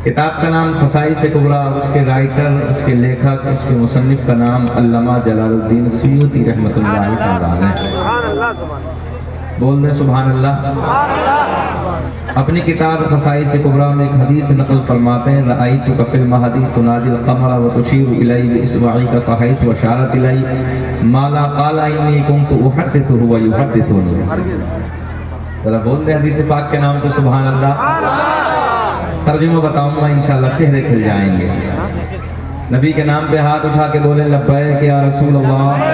किताब का नाम ख़साइस कुबरा, उसके राइटर, उसके लेखक, उसके मुसन्निफ का नाम अल्लामा जलालुद्दीन सुयूती रहमतुल्लाह तआला। बोल दे सुभान अल्लाह। अपनी किताब ख़साइस कुबरा में एक हदीस नक़ल फरमाते हैं, रअयतु कफ़िल महदी तुनाजिल क़मर व तुशीरु इलैहि बिइस्बाई का फ़हैस व शारत इलैहि मा ला क़ाला इन्नी कुन्तु उहद्दिसुहु व युहद्दिसुनी। जरा बोल दे हदीस पाक के नाम को सुभान अल्लाह। तर्जुमा बताऊंगा इंशाअल्लाह, चेहरे खिल जाएंगे। नबी के नाम पे हाथ उठा के बोले लब्बैक या रसूल अल्लाह।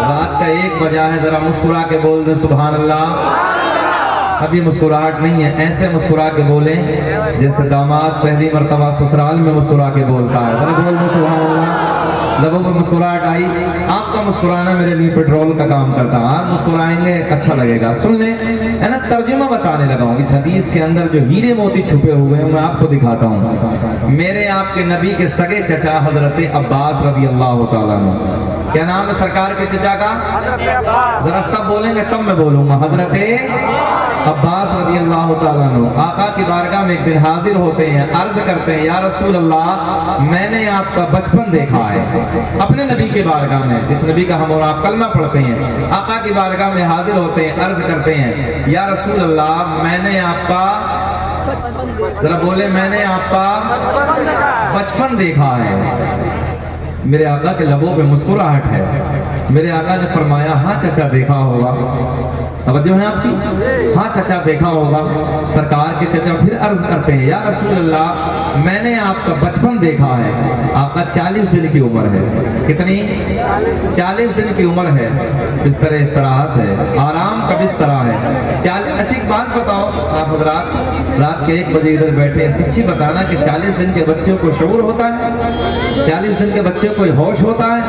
रात का 1 बजा है, जरा मुस्कुरा के बोल दे सुभान अल्लाह। अब ये मुस्कुराहट नहीं है, ऐसे मुस्कुरा के बोले जैसे दामाद पहली मर्तबा ससुराल में मुस्कुरा के बोलता है। जरा बोल दे सुभान अल्लाह। लबों पर मुस्कुराहट आई। आपका मुस्कुराना मेरे लिए पेट्रोल का काम करता है। आप मुस्कुराएंगे अच्छा लगेगा। सुन ले, है ना, तर्जुमा बताने लगा हूँ। इस हदीस के अंदर जो हीरे मोती छुपे हुए हैं मैं आपको दिखाता हूँ। मेरे आपके नबी के सगे चचा हजरत अब्बास रज़ी अल्लाह तआला अन्हु। क्या नाम है सरकार के चचा का? जरा सब बोलेंगे तब मैं बोलूंगा। हजरत अब्बास रज़ी अल्लाह तआला अन्हु आका की बारगाह में एक दिन हाजिर होते हैं, अर्ज करते हैं या रसूल अल्लाह, मैंने आपका बचपन देखा है। अपने नबी के बारगाह में, जिस नबी का हम और आप कलमा पढ़ते हैं, आका की बारगाह में हाजिर होते हैं, अर्ज करते हैं या रसूल अल्लाह, मैंने आपका, जरा बोले, मैंने आपका बचपन देखा है। मेरे आका के लबों पे मुस्कुराहट है। मेरे आका ने फरमाया हाँ चचा देखा होगा। तवज्जो है आपकी? हाँ चचा देखा होगा। सरकार के चचा फिर अर्ज करते हैं या रसूल अल्लाह, मैंने आपका बचपन देखा है। आपका 40 दिन की उम्र है। कितनी? 40 दिन की उम्र है। बिस्तर इस्तराहत है, आराम का बिस्तर है। 40। अच्छी बात बताओ आप हजरात, रात के 1 बजे इधर बैठे, सच्ची बताना कि 40 दिन के बच्चों को शऊर होता है? 40 दिन के बच्चे कोई होश होता है?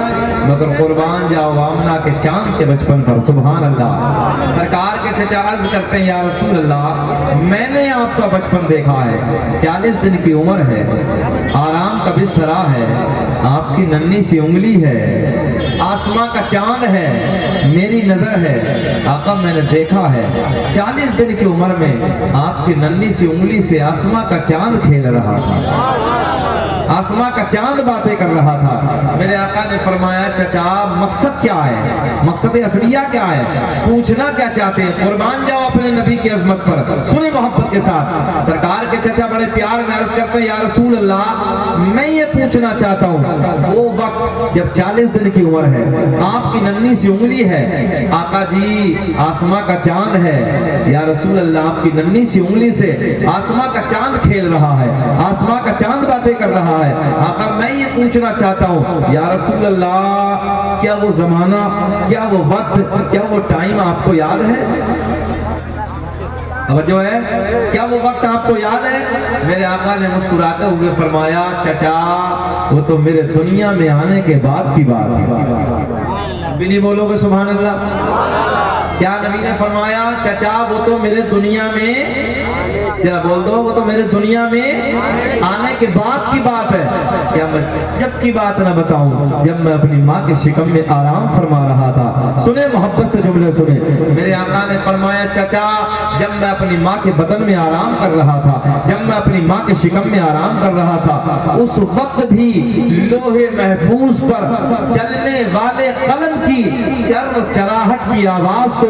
मगर कुर्बान जाओ आमना के चांद के बचपन पर, सुभान अल्लाह। सरकार के चचा अर्ज करते हैं या रसूल अल्लाह, मैंने आपका बचपन देखा है। 40 दिन की उम्र है, आराम का बिस्तरा है, आपकी नन्ही सी उंगली है, आसमां का चांद है, मेरी नजर है। आका मैंने देखा है 40 दिन की उम्र में आपकी नन्ही सी उंगली से आसमां का चांद खेल रहा था, आसमां का चांद बातें कर रहा था। मेरे आका ने फरमाया चचा मकसद क्या है, मकसद असलिया क्या है, पूछना क्या चाहते हैं? कुर्बान जाओ अपने नबी की अजमत पर, सुने मोहब्बत के साथ। सरकार के चचा बड़े प्यार में अर्ज करते हैं या रसूल अल्लाह, मैं ये पूछना चाहता हूँ वो वक्त जब 40 दिन की उम्र है, आपकी नन्ही सी उंगली है, आका जी आसमां का चांद है। या रसूल अल्लाह, आपकी नन्ही सी उंगली से आसमां का चांद खेल रहा है, आसमां का चांद बातें कर रहा है। आका मैं ये पूछना चाहता हूँ या रसूल अल्लाह, क्या वो जमाना, क्या वो वक्त, क्या वो टाइम आपको याद है? अब जो है, क्या वो वक्त आपको याद है? मेरे आका ने मुस्कुराते हुए फरमाया चचा वो तो मेरे दुनिया में आने के बाद की बात है। भी नहीं बोलोगे सुभान अल्लाह? क्या नबी ने फरमाया चचा वो तो मेरे दुनिया में, जरा बोल दो, वो तो मेरे दुनिया में आने के बाद की बात है। क्या मैं जब की बात ना बताऊं, जब मैं अपनी माँ के शिकम में आराम फरमा रहा था। सुने मोहब्बत से जुमले सुने। मेरे आका ने फरमाया चचा जब मैं अपनी माँ के बदन में आराम कर रहा था, जब मैं अपनी माँ के शिकम में आराम कर रहा था, उस वक्त भी लोहे महफूज पर चलने वाले कलम की चरचराहट की आवाज को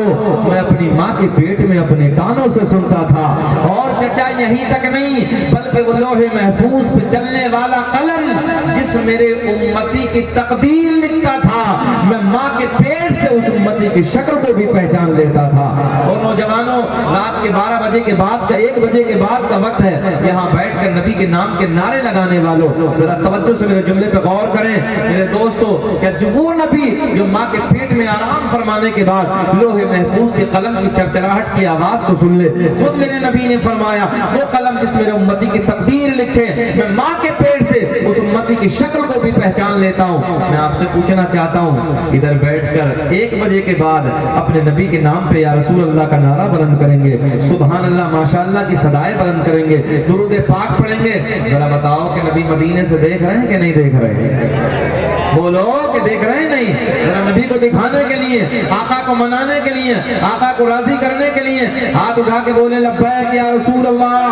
मैं अपनी माँ के पेट में अपने कानों से सुनता था। और चचा यहीं तक नहीं, बल्कि वो लोहे महफूज पे चलने वाला कलम जिस मेरे उम्मती की तकदीर लिखता था, मैं माँ के पेट से उस उम्मती की शक्ल को भी पहचान लेता था। और नौजवानों, रात के 12 बजे के बाद का, 1 बजे के बाद का वक्त है। यहाँ बैठकर नबी के नाम के नारे लगाने वालों, जरा तवज्जो से मेरे जुमले पे गौर करें। मेरे दोस्तों, क्या जो वो नबी जो माँ के पेट में आराम फरमाने के बाद लोहे महफूज के कलम की चरचराहट की आवाज को सुन ले? खुद मेरे नबी ने फरमाया वो कलम जिस मेरे उम्मती की तकदीर लिखे, मैं माँ के पेट से उस उम्मती की शक्ल को भी पहचान लेता हूँ। मैं आपसे पूछना चाहता हूँ, इधर बैठकर 1 बजे के बाद अपने नबी के नाम पे या रसूल अल्लाह का नारा बुलंद करेंगे, सुभान अल्लाह माशाअल्लाह की सदाएं बुलंद करेंगे, दुरूद पाक पढ़ेंगे। जरा बताओ कि नबी मदीने से देख रहे हैं कि नहीं देख रहे हैं? बोलो कि देख रहे हैं नहीं, जरा नबी को दिखाने के लिए, आका को मनाने के लिए, आका को राजी करने के लिए हाथ उठा के बोले लब्बैक या रसूल अल्लाह,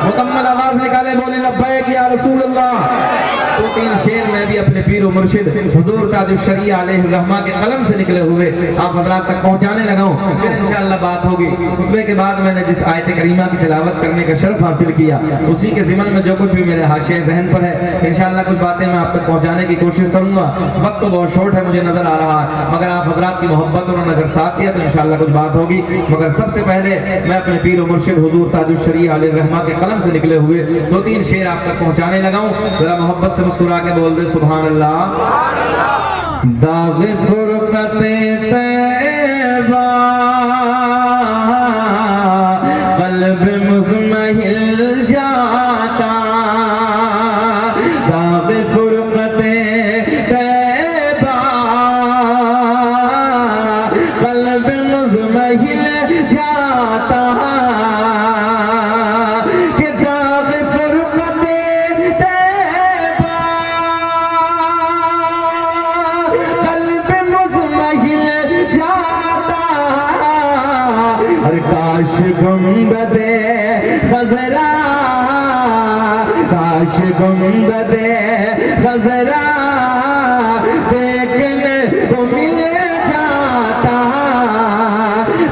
मुकम्मल आवाज निकाले बोले लब्बैक या रसूल अल्लाह। तो 3 शेर मैं भी अपने पीर मुर्शिद हुजूर ताजुश शरीया अलैहि रहमा के कलम से निकले हुए आप हजरात तक पहुंचाने लगा हूं। फिर इंशाअल्लाह बात होगी। खुतबे के बाद मैंने जिस आयत करीमा की तिलावत करने का शर्फ हासिल किया, उसी के ज़िमन में जो कुछ भी मेरे हाशिए ज़हन पर है, इंशाअल्लाह कुछ बातें मैं आप तक पहुंचाने की कोशिश करूंगा। वक्त तो बहुत शॉर्ट है मुझे नजर आ रहा है, मगर आप हजरात की मोहब्बत और अगर साथ दिया तो इंशाअल्लाह कुछ बात होगी। मगर सबसे पहले मैं अपने पीर मुर्शिद हुजूर ताजुश शरीया अलैहि रहमा के कलम से निकले हुए 2-3 शेर आप तक पहुंचाने लगा हूं। जरा मोहब्बत से मुस्कुरा के बोल दे सुभान अल्लाह। दाग़ फुरक़ते तैबा क़ल्ब मुज़महिल जाता, दाग़ फुरक़ते तैबा क़ल्ब मुज़महिल जाता, काश गुंबदे खजरा, काश गुंबदे खजरा देखने को मिल जाता,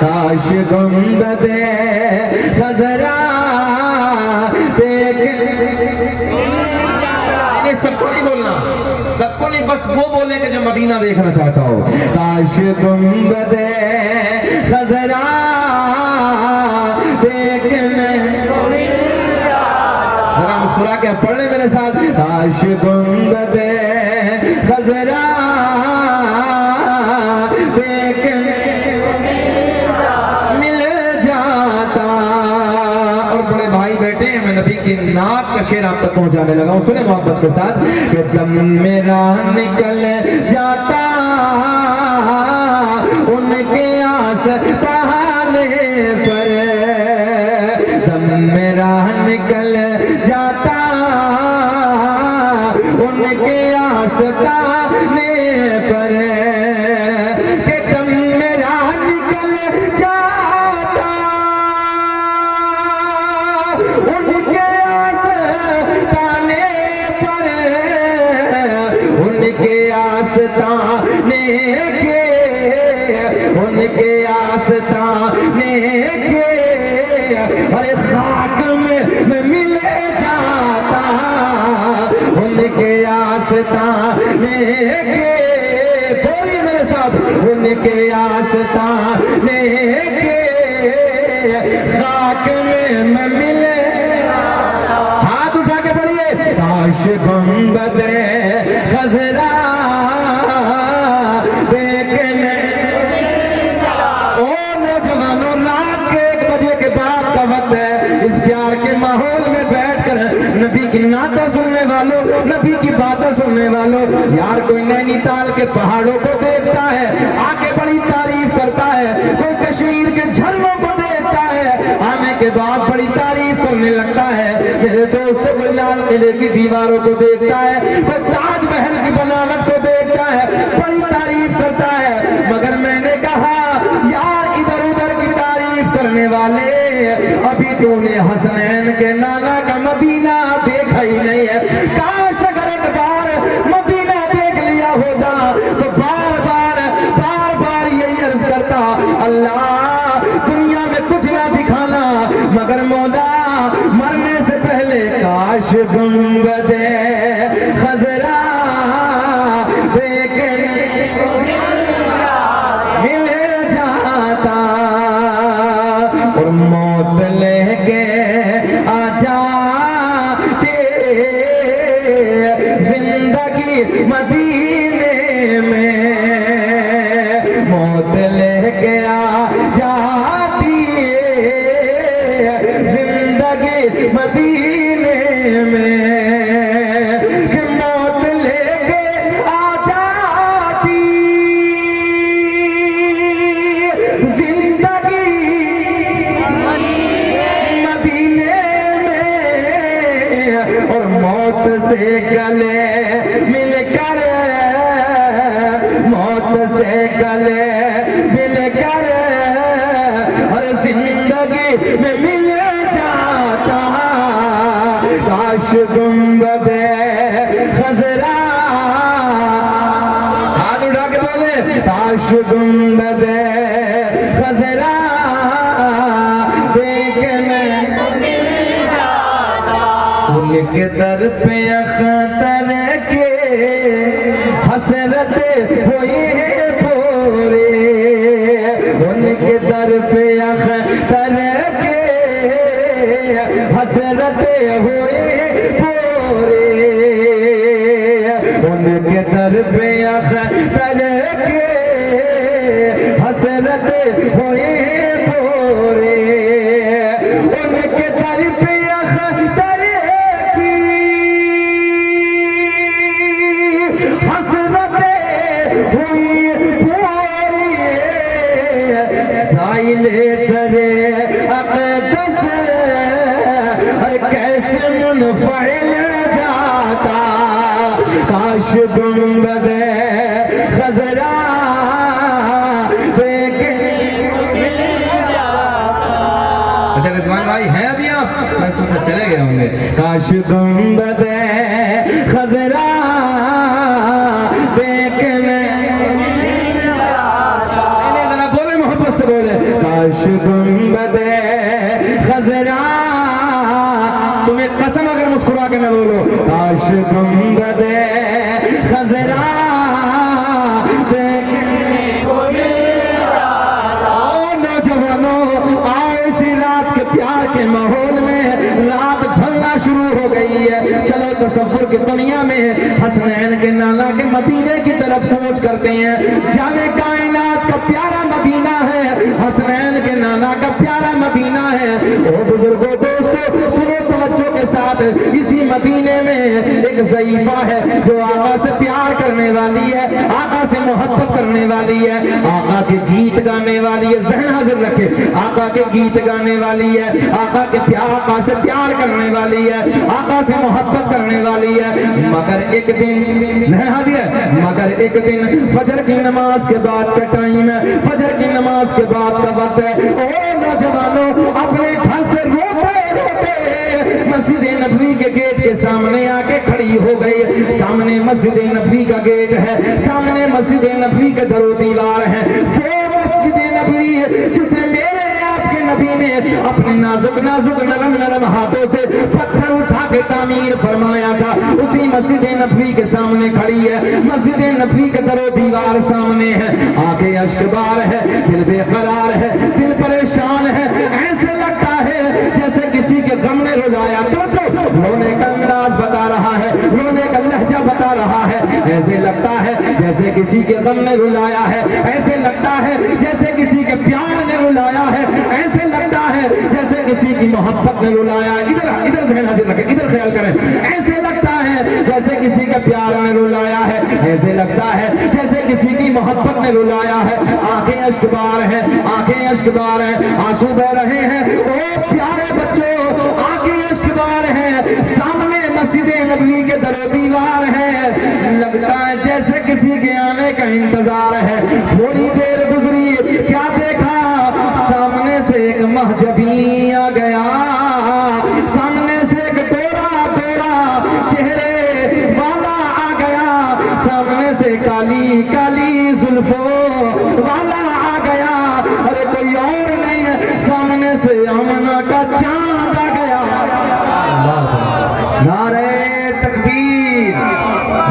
काश गुंबदे खजरा देखने। सबको नहीं बोलना, सबको नहीं, बस वो बोले कि जो मदीना देखना चाहता हो। काश गुंबदे खजरा देखने को मिल जाता, जरा मुस्कुरा के पढ़ ले मेरे साथ। काश गुंबदे खजरा देखने को मिल जाता। और बड़े भाई बैठे हैं, मैं नबी की नात का शेर आप तक पहुंचाने लगा हूं, सुने मोहब्बत के साथ। कि दम मेरा निकल जाता उनके आस्ताने पर, दम मेरा निकल जाता उनके आस्ताने पर, कि दम मेरा निकल जाता उनके आस्ताने पर, उनके आस्ताने के, उनके आस्ताने के, अरे खाक में मिल जाता, उनके आस्ताने के, बोलिए मेरे साथ, उनके आस्ताने के खाक में मिल। हाथ उठा के पढ़िए। काश गुंबदे खजरा देखने, ओ नौजवानों, रात के 1 बजे के बाद का वक्त है। इस प्यार के माहौल में बैठकर नबी की नाता सुनने वालों, नबी की बातें सुनने वालों, यार कोई नैनीताल के पहाड़ों को देखता है, आके बड़ी तारीफ करता है, कोई कश्मीर के झरनों को देखता है, आने के बाद बड़ी तारीफ करने लगता है, मेरे दोस्तों को लाल किले की दीवारों को देखता है, कोई ताजमहल की बनावट को देखता है, बड़ी तारीफ करता है। मगर मैंने कहा यार इधर उधर की तारीफ करने वाले, अभी तूने हसनैन के नाना का मदीना देखा ही नहीं है। काश अगर एक बार मदीना देख लिया होता तो बार बार यही अर्ज करता, अल्लाह दुनिया में कुछ ना दिखाना, मगर मौला मरने से पहले काश गुंबदे खजरा देखने को मिल जाता, और मौत लेके आ जाते जिंदगी मदीने में, मौत लेके आ जाती जिंदगी मदीने में, कि मौत लेके आ जाती जिंदगी मदीने में, और मौत से गले मिलकर से गले मिलकर हर जिंदगी में मिल जाता, काश गुंबदे खजरा, हाथ उठा के बोले, काश गुंबदे खजरा देखने उनके दर पे अख्तर के हसरत हुई पूरे, उनके दर पे अख्तर के हसरत हुई पूरे, उनके दर पे अख्तर के हसरत हुई पूरे, उनके दर पे अख्तर साइले दरे अक़दस हर कैसे मुनफ़िल जाता, काश गुंबदे खजरा देखने मिल जाता। अच्छा रिजवान भाई हैं अभी आप? मैं सोचा चले गए होंगे। काश गुंबदे खजरा देखने बोले, काश गुंबदे खजरा, तुम्हें कसम अगर मुस्कुरा के न बोलो, काश गुंबदे खजरा देखने को मिल जाता। नौजवानों आओ इसी रात के प्यार के माहौल में, रात ढलना शुरू हो गई है, चलो तसव्वुर की दुनिया में हसनैन के नाना के मदीने की तरफ कूच करते हैं। जाने कायनात का प्यारा मदीना है, हसनैन के नाना का प्यारा मदीना है। ओ बुजुर्गों दोस्तों सुनो तवज्जो के साथ, इसी मदीने में एक ज़ईफा है जो आका से प्यार करने वाली है, आका से मोहब्बत करने वाली है, आका के गीत गाने वाली है। ज़हन हाजिर रखे, आका के गीत गाने वाली है, आका के आका से प्यार करने वाली है, आका से मोहब्बत करने वाली है। मगर एक दिन, ज़हन हाजिर है, मगर एक दिन फजर की नमाज के बाद का टाइम है, फजर की नमाज के बाद का वक्त है। ओ नौजवानों अपने घर से रोते रोते मस्जिद नबवी के गेट के सामने आके खड़ी हो गई। सामने मस्जिद नबवी का गेट है, सामने मस्जिद नबवी के दरो दीवार है। वो मस्जिद नबवी जिसे मेरे आपके नबी ने अपने नाजुक नाजुक नरम नरम हाथों से पत्थर उठा के तामीर फरमाया था, उसी मस्जिद नबवी के सामने खड़ी है। मस्जिद नबवी के दरो दीवार सामने है, आंखें अश्कबार है, दिल बेकरार है, दिल परेशान है। ऐसे लगता है जैसे किसी के गम ने रुलाया, तो रोने का अंदाज बता रहा है, रोने का लहजा बता रहा है। ऐसे लगता है जैसे किसी के गम ने रुलाया है, ऐसे लगता है जैसे किसी के प्यार ने रुलाया है, ऐसे लगता है जैसे किसी की मोहब्बत ने रुलाया। इधर इधर ज़हन हाजिर रखें, इधर ख्याल करें। ऐसे लगता है जैसे किसी के प्यार ने रुलाया है, ऐसे लगता है जैसे किसी की मोहब्बत ने रुलाया है। आंखें अश्कबार है, आंखें अश्कबार है, आंसू बह रहे हैं। ओ प्यारे बच्चों आंखें अश्कबार है, सामने मस्जिद नबवी के दरो दीवार है, लगता है जैसे किसी के आने का इंतजार है। थोड़ी देर गुजरी, क्या देखा, सामने से एक महजबी आ गया, सामने से एक गोरा गोरा चेहरे वाला आ गया, सामने से काली काली जुल्फों वाला आ गया। अरे कोई और नहीं है, सामने से आमना का चांद आ गया। नारे तकबीर,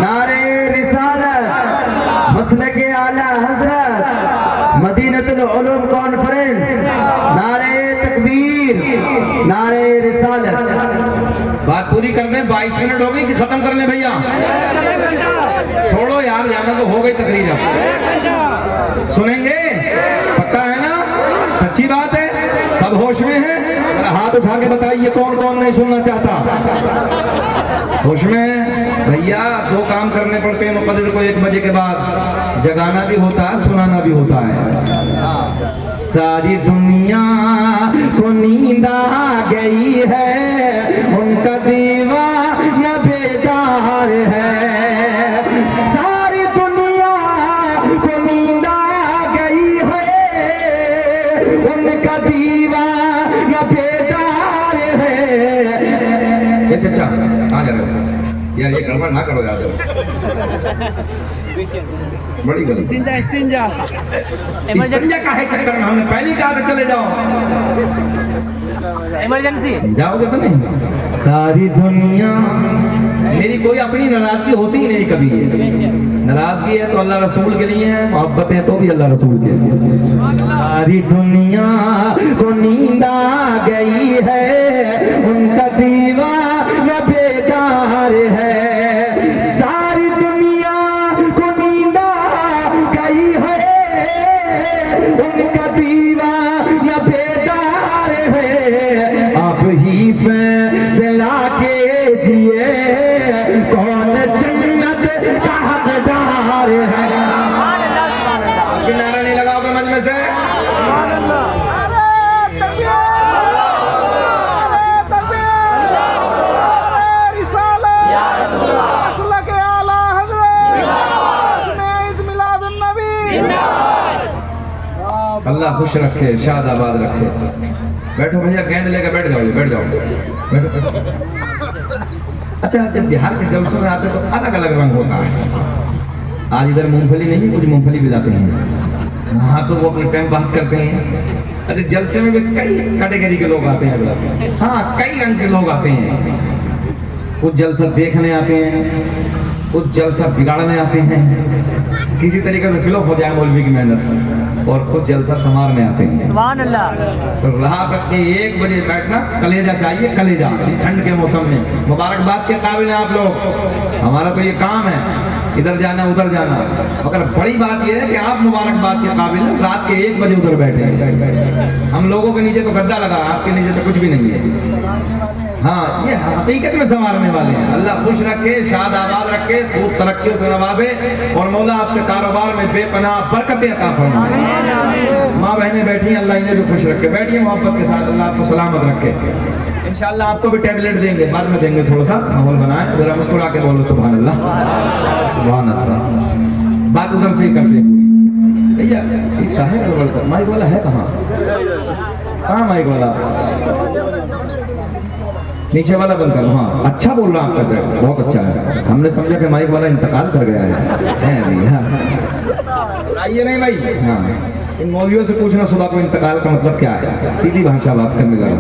नारे रिसालत, मसलके आला हजरत, मदीनतुल उलूम कॉन्फ्रेंस, नारे तकबीर, नारे रिसालत। बात पूरी कर दें, 22 मिनट हो गई कि खत्म कर लें भैया? छोड़ो यार, जाना तो हो गई तकरीर। अब सुनेंगे, पक्का है ना? सच्ची बात है, सब होश में है? हाथ उठा के बताइए कौन कौन नहीं सुनना चाहता। होश में है भैया? दो काम करने पड़ते हैं मुक़द्दर को 1 बजे के बाद, जगाना भी होता है, सुनाना भी होता है। सारी दुनिया को नींद आ गई है, उनका दीवाना बेदार है। सारी दुनिया को ये चचा कहाँ जा रहे हो यार, ये गड़बड़ ना करो यार, बड़ी गलती। इस्तिंजा का है चक्कर में हमने पहले कहा था चले जाओ, इमरजेंसी जाओगे तो नहीं। सारी दुनिया मेरी कोई अपनी नाराजगी होती ही नहीं कभी, नाराजगी है तो अल्लाह रसूल के लिए है, मोहब्बत है तो भी अल्लाह रसूल के लिए। सारी दुनिया को नींद आ गई है, उनका दीवाना बेकार है। सारी दुनिया को नींद आ गई है, उनका दीवाना बेकार है। आप ही फैसला के जिए कौन जन्नत का हकदार है। आपकी नारा नहीं लगाओगे मंच में से? अल्लाह खुश रखे, शाद आबाद रखे। बैठो भैया, गेंद लेकर बैठ जाओ, बैठ जाओ, बैठो। अच्छा, जब बिहार के जलसों में आते तो अलग अलग रंग होता है। आज इधर मूंगफली नहीं, कुछ मूंगफली भी लाते हैं, हाँ तो वो अपने टाइम पास करते हैं। अच्छा, जलसे में भी कई कैटेगरी के लोग आते हैं, हाँ कई रंग के लोग आते हैं। कुछ जलसा देखने आते हैं, कुछ जलसा बिगाड़ने आते हैं, किसी तरीके से फिलॉप हो जाए मौलवी की मेहनत, और कुछ जलसा संवारने आते हैं। सुभान अल्लाह। तो रात के 1 बजे बैठना, कलेजा चाहिए, कलेजा इस ठंड के मौसम में। मुबारकबाद के काबिल हैं आप लोग, हमारा तो ये काम है इधर जाना उधर जाना, मगर बड़ी बात ये है कि आप मुबारकबाद के काबिल हैं, रात के 1 बजे उधर बैठे। हम लोगों के नीचे तो गद्दा लगा, आपके नीचे तो कुछ भी नहीं है। हाँ, ये हकीकत में संवारने वाले हैं। अल्लाह खुश रखे, शाद आबाद रखे, खूब तरक्कियों से नवाजे, और मौला आपके कारोबार में बेपनाह बरकतें अता फरमाए। माँ बहनें बैठी, अल्लाह इन्हें भी खुश रखे। बैठिए मोहब्बत के साथ, अल्लाह आपको सलामत रखे। इंशाअल्लाह आपको भी टैबलेट देंगे, बाद में देंगे, थोड़ा सा माहौल बनाए, जरा मुस्कुरा के बोलो सुभान अल्लाह, सुभान अल्लाह। बात उधर से ही करते हैं भैया, है माइक वाला है कहाँ? कहाँ माइक वाला? नीचे वाला बंद कर। हाँ, अच्छा बोल रहा आपका सर, बहुत अच्छा है। हमने समझा कि माइक वाला इंतकाल कर गया है। हाँ आइए नहीं भाई, हाँ इन मौलवियों से पूछना सुबह को इंतकाल का मतलब क्या है, सीधी भाषा बात करने लगा।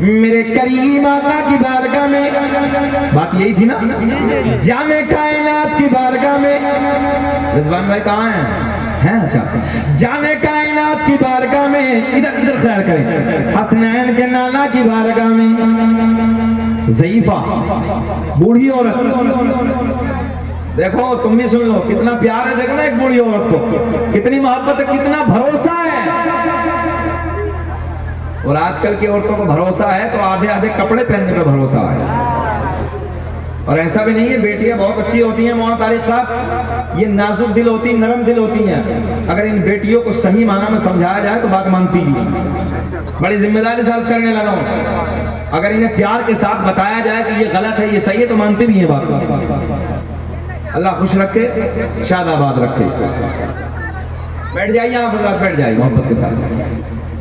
मेरे करीम आका की बारगाह में बात यही थी ना, जाने कायनात की बारगाह में। रिजवान भाई कहाँ हैं? अच्छा, जाने कायनात की बारगाह में, इधर इधर ख्याल करें, हसनैन के नाना की बारगाह में ज़ईफा बूढ़ी औरत, देखो तुम भी सुन लो, कितना प्यार है, देखो ना एक बूढ़ी औरत को, कितनी मोहब्बत है, कितना भरोसा है। और आजकल की औरतों को भरोसा है तो आधे आधे कपड़े पहनने का भरोसा है। और ऐसा भी नहीं है, बेटियां बहुत अच्छी होती हैं मौला तारिक साहब, ये नाजुक दिल होती, नरम दिल होती हैं। अगर इन बेटियों को सही माना में समझाया जाए तो बात मानती भी है। बड़ी जिम्मेदारी से अर्ज करने लगा हूं, अगर इन्हें प्यार के साथ बताया जाए कि ये गलत है, ये सही है, तो मानती भी है बात। अल्लाह खुश रखे, शाद आबाद रखे। बैठ जाइए आप हज़रात, बैठ जाइए मोहब्बत के साथ।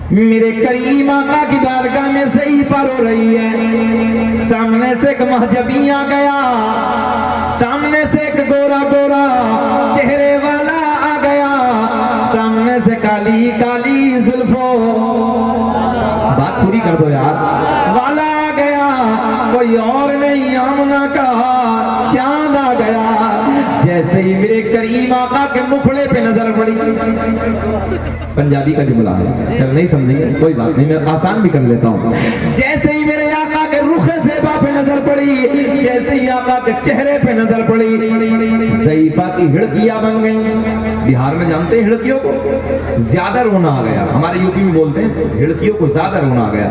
मेरे करीम आका की बारगाह में ज़ईफा रो रही है, सामने से एक महजबी आ गया, सामने से एक गोरा गोरा चेहरे वाला आ गया, सामने से काली काली जुल्फों, बात पूरी कर दो यार, वाला आ गया, कोई और नहीं आमना का चांद आ गया। जैसे ही मेरे करीम आका के मुखड़े पे नजर पड़ी, पंजाबी का जुमला है, चल नहीं समझेंगे कोई बात नहीं, मैं आसान भी कर लेता हूँ। जैसे ही मेरे आका के रुखे ज़ेबा पे नजर पड़ी, जैसे ही आका के चेहरे पे नजर पड़ी, ज़ईफा की हिड़कियां बन गई। बिहार में जानते हैं हिड़कियों को, ज्यादा रोना आ गया, हमारे यूपी में बोलते हैं हिड़कियों को ज्यादा रोना आ गया।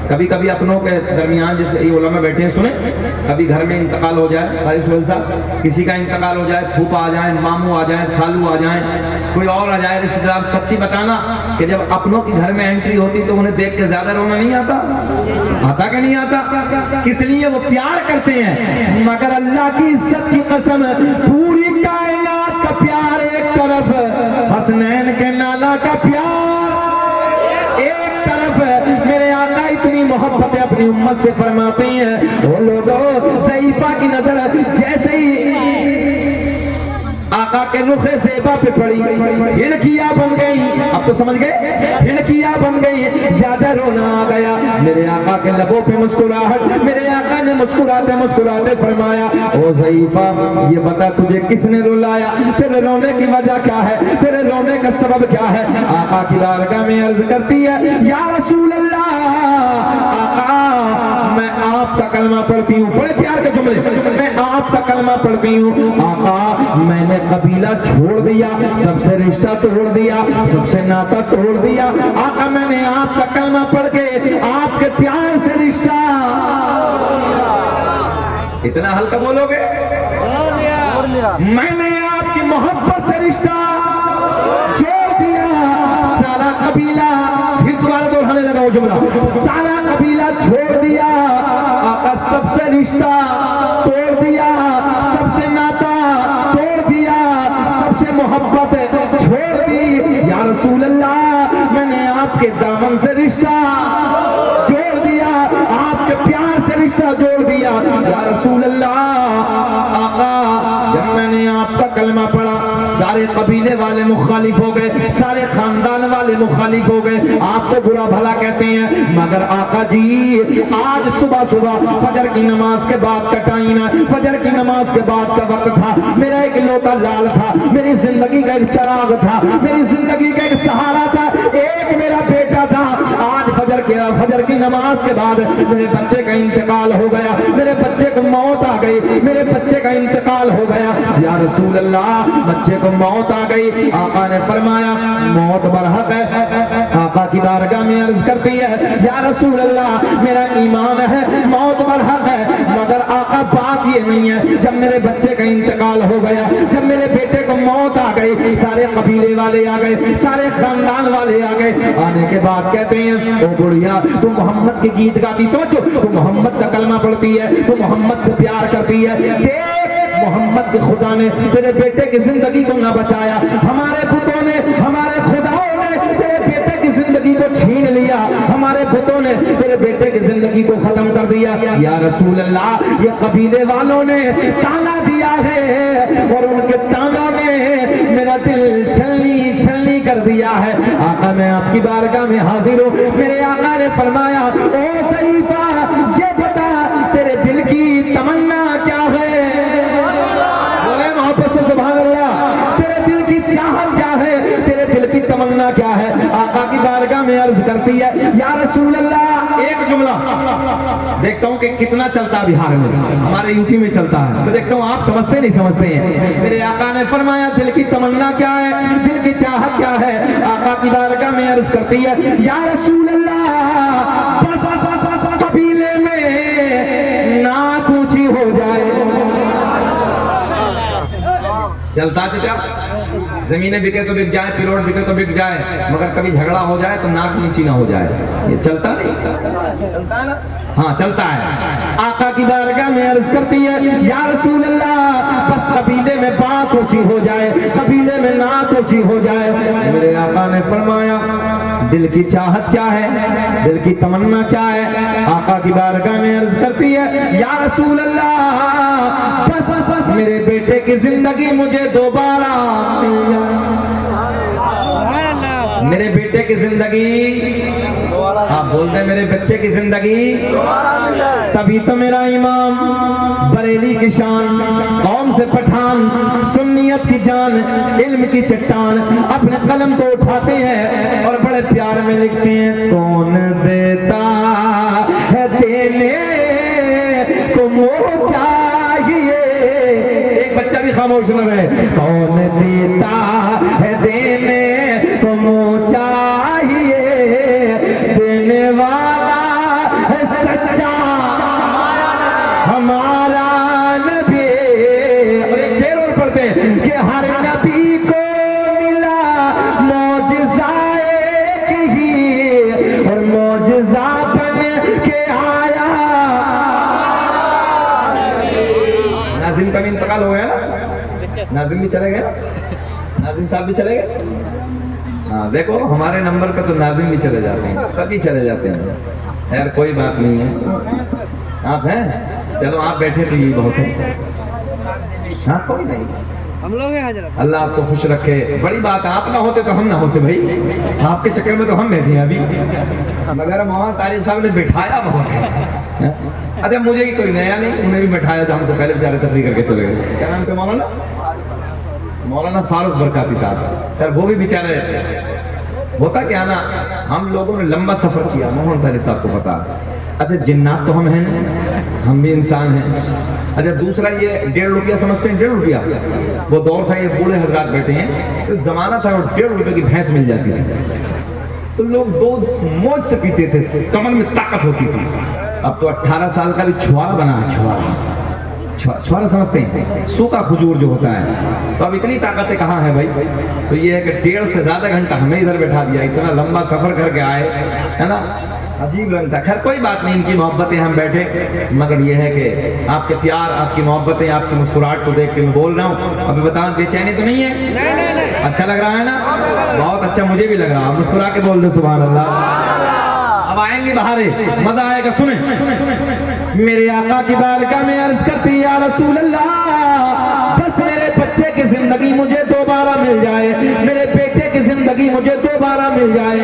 कभी कभी अपनों के दरमियान, जैसे ये उलमा बैठे हैं, सुने, कभी घर में इंतकाल हो जाए, किसी का इंतकाल हो जाए, फूफा आ जाए, मामू आ जाए, खालू आ जाए, कोई और आ जाए रिश्तेदार, सच्ची बताना कि जब अपनों की घर में एंट्री होती तो उन्हें देख के ज्यादा रोना नहीं आता? आता कि नहीं आता? किस लिए? वो प्यार करते हैं। मगर अल्लाह की इज्जत की कसम, पूरी कायनात का प्यार एक तरफ, हसनैन के नाना का प्यार एक तरफ। मेरे आका इतनी मोहब्बत है अपनी अपनी उम्मत से फरमाते हैं, वो लोगों ज़ईफ़ा की नजर जैसे ही आका के रुखे ज़ेबा पे पड़ी, हिड़कियां बन गई। अब तो समझ गए, हिड़कियां बन गई, ज्यादा रोना आ गया। मेरे आका के लबों पे मुस्कुराहट, मेरे आका ने मुस्कुराते मुस्कुराते फरमाया, ओ ज़ईफ़ा ये बता तुझे किसने रुलाया, तेरे रोने की वजह क्या है, तेरे रोने का सबब क्या है। आका की बारगाह में अर्ज करती है, या रसूल अल्लाह, आका मैं आपका कलमा पढ़ती हूँ। बड़े प्यार के जुमले, मैं आपका कलमा पढ़ती हूँ। आका मैंने कबीला छोड़ दिया, सबसे रिश्ता तोड़ दिया, सबसे नाता तोड़ दिया। आका मैंने आपका कलमा पढ़ के आपके प्यार से रिश्ता। इतना हल्का बोलोगे? मैंने आपकी मोहब्बत से रिश्ता छोड़ दिया, सारा कबीला, फिर दोबारा दोहराने लगा वो जुमला, सारा कबीला छोड़ दिया। आका सबसे रिश्ता तोड़ दिया, सबसे नाता तोड़ दिया, सबसे मोहब्बत छोड़ दी। या रसूल अल्लाह मैंने आपके दामन से रिश्ता जोड़ दिया, आपके प्यार से रिश्ता जोड़ दिया। या रसूल अल्लाह, आका जब मैंने आपका कलमा पढ़ा, सारे कबीले वाले मुखालिफ हो गए, सारे खानदान वाले मुखालिफ हो गए, आपको बुरा भला कहते हैं। मगर आका जी आज सुबह सुबह फजर की नमाज के बाद का टाइम है, फजर की नमाज के बाद का वक्त था, मेरा एक लोटा लाल था, मेरी जिंदगी का एक चिराग था, मेरी जिंदगी का एक सहारा था, एक मेरा बेटा था। आज फजर की नमाज के बाद मेरे बच्चे का इंतकाल हो गया, मेरे बच्चे को मौत आ गई, मेरे बच्चे का इंतकाल हो गया। या रसूल अल्लाह बच्चे को मौत आ गई। आका ने फरमाया मौत बरहक है। आका की बारगाह में अर्ज करती है, या रसूल अल्लाह मेरा ईमान है मौत बरहक है, मगर आका बात ये नहीं है, जब मेरे बच्चे का इंतकाल हो गया, जब मेरे बेटे को मौत आ गई, सारे कबीले वाले आ गए, सारे खानदान वाले आ गए। आने के बाद कहते हैं, ओ बुढ़िया तू मोहम्मद के गीत गाती, तू मोहम्मद का कलमा पढ़ती है, तू मोहम्मद से प्यार करती है, देख मोहम्मद के खुदा ने तेरे बेटे की जिंदगी को न बचाया, हमारे बुतों ने, हमारे खुदाओं ने तेरे बेटे की जिंदगी को छीन लिया, हमारे बुतों ने तेरे बेटे की जिंदगी को खत्म कर दिया। या रसूल अल्लाह ये कबीले वालों ने ताना दिया है और उनके तानों ने मेरा दिल छलनी छलनी कर दिया है। आका मैं आपकी बारगाह में हाजिर हूँ। मेरे आका ने फरमाया, ओ ज़ईफ़ा ये बता तेरे दिल की तमन्ना क्या है। बोले मोहब्बत से सुभान अल्लाह। तेरे दिल की चाहत क्या है, तेरे दिल की तमन्ना क्या है। आका की बारगाह में अर्ज करती है, या रसूल अल्लाह एक जुमला देखता हूँ कि कितना चलता है बिहार में, हमारे यूपी में चलता है, मैं देखता हूँ आप समझते नहीं समझते हैं। मेरे आका ने फरमाया दिल की तमन्ना क्या है, दिल की चाहत क्या है। आका की बारगाह में अर्ज करती है, या रसूल अल्लाह बस कबीले में नाक ऊंची हो जाए। चलता चाचा, जमीनें बिके तो बिक जाए, प्लॉट बिके तो बिक जाए, मगर कभी झगड़ा हो जाए तो नाक नीची ना हो जाए, ये चलता नहीं, चलता है ना? हाँ चलता है। आका की बारगाह में अर्ज करती है, या रसूल अल्लाह बस कबीले में बात ऊंची हो जाए, कबीले में नाक ऊंची हो जाए। मेरे आका ने फरमाया दिल की चाहत क्या है, दिल की तमन्ना क्या है। आका की बारगाह में अर्ज करती है, या रसूल अल्लाह बस मेरे बेटे की जिंदगी मुझे दोबारा मिल जाए। मेरे बेटे की जिंदगी, आप बोलते हैं मेरे बच्चे की जिंदगी, तभी तो मेरा इमाम बरेली की शान, कौम से पठान, सुन्नियत की जान, इल्म की चट्टान अपने कलम को उठाते हैं और बड़े प्यार में लिखते हैं, कौन देता है देने को मोह चाहिए। एक बच्चा भी खामोश न रहे। कौन देता है देने को मोह चाहिए, देने वाला है सच्चा हमारा नबी। और एक शेर और पढ़ते हैं कि हर नबी को मिला मौजज़ाए एक ही और मौजज़ा बन के आया। नाजिम का भी इंतकाल हो गया ना, नाजिम भी चले गए, नाजिम साहब भी चले गए। हाँ देखो हमारे नंबर पे तो नाजिम भी चले जाते हैं, सभी चले जाते हैं। खैर कोई बात नहीं है, आप हैं, चलो आप बैठे तो यही बहुत है। हाँ कोई नहीं, हम लोग हैं हजरत। अल्लाह आपको खुश रखे। बड़ी बात है, आप ना होते तो हम ना होते भाई, आपके चक्कर में तो हम बैठे हैं अभी, मगर मोहम्मद तारिक साहब ने बिठाया बहुत है। अच्छा मुझे ही कोई नया नहीं, उन्हें भी बिठाया था, हमसे पहले बेचारे तफरी करके चले गए। क्या नाम थे मौलाना? मौलाना फारूक बरकाती साहब। सर वो भी बेचारे, होता क्या ना, हम लोगों ने लंबा सफर किया, मोहन तारिक साहब को पता। अच्छा जिन्नात तो हम हैं, हम भी इंसान हैं। अच्छा दूसरा ये 1.5 रुपया समझते हैं, 1.5 रुपया वो दौर था, ये बूढ़े हजरात बैठे हैं, तो जमाना था, और 1.5 रुपए की भैंस मिल जाती थी, तो लोग दूध मौज से पीते थे, कमर में ताकत होती थी। अब तो 18 साल का भी छुआरा बना है, छुआरा समझते हैं, सूखा खजूर जो होता है, तो अब इतनी ताकतें कहाँ है भाई। तो ये है कि 1.5 से ज्यादा घंटा हमें इधर बैठा दिया, इतना लंबा सफर करके आए, है ना, अजीब लगता। खैर कोई बात नहीं, इनकी मोहब्बतें हम बैठे, मगर ये है कि आपके प्यार, आपकी मोहब्बतें, आपकी मुस्कुराहट को देख के मैं बोल रहा हूँ। अभी बताओ बेचैनी तो नहीं है? नहीं। अच्छा लग रहा है ना? बहुत अच्छा, मुझे भी लग रहा है। मुस्कुरा के बोल दो सुभान अल्लाह। अब आएंगे बहारे, मजा आएगा। सुने, मेरे आका की बारगाह में अर्ज करती या रसूल अल्लाह, बस मेरे बच्चे की जिंदगी मुझे दोबारा मिल जाए, मेरे बेटे की जिंदगी मुझे दोबारा मिल जाए।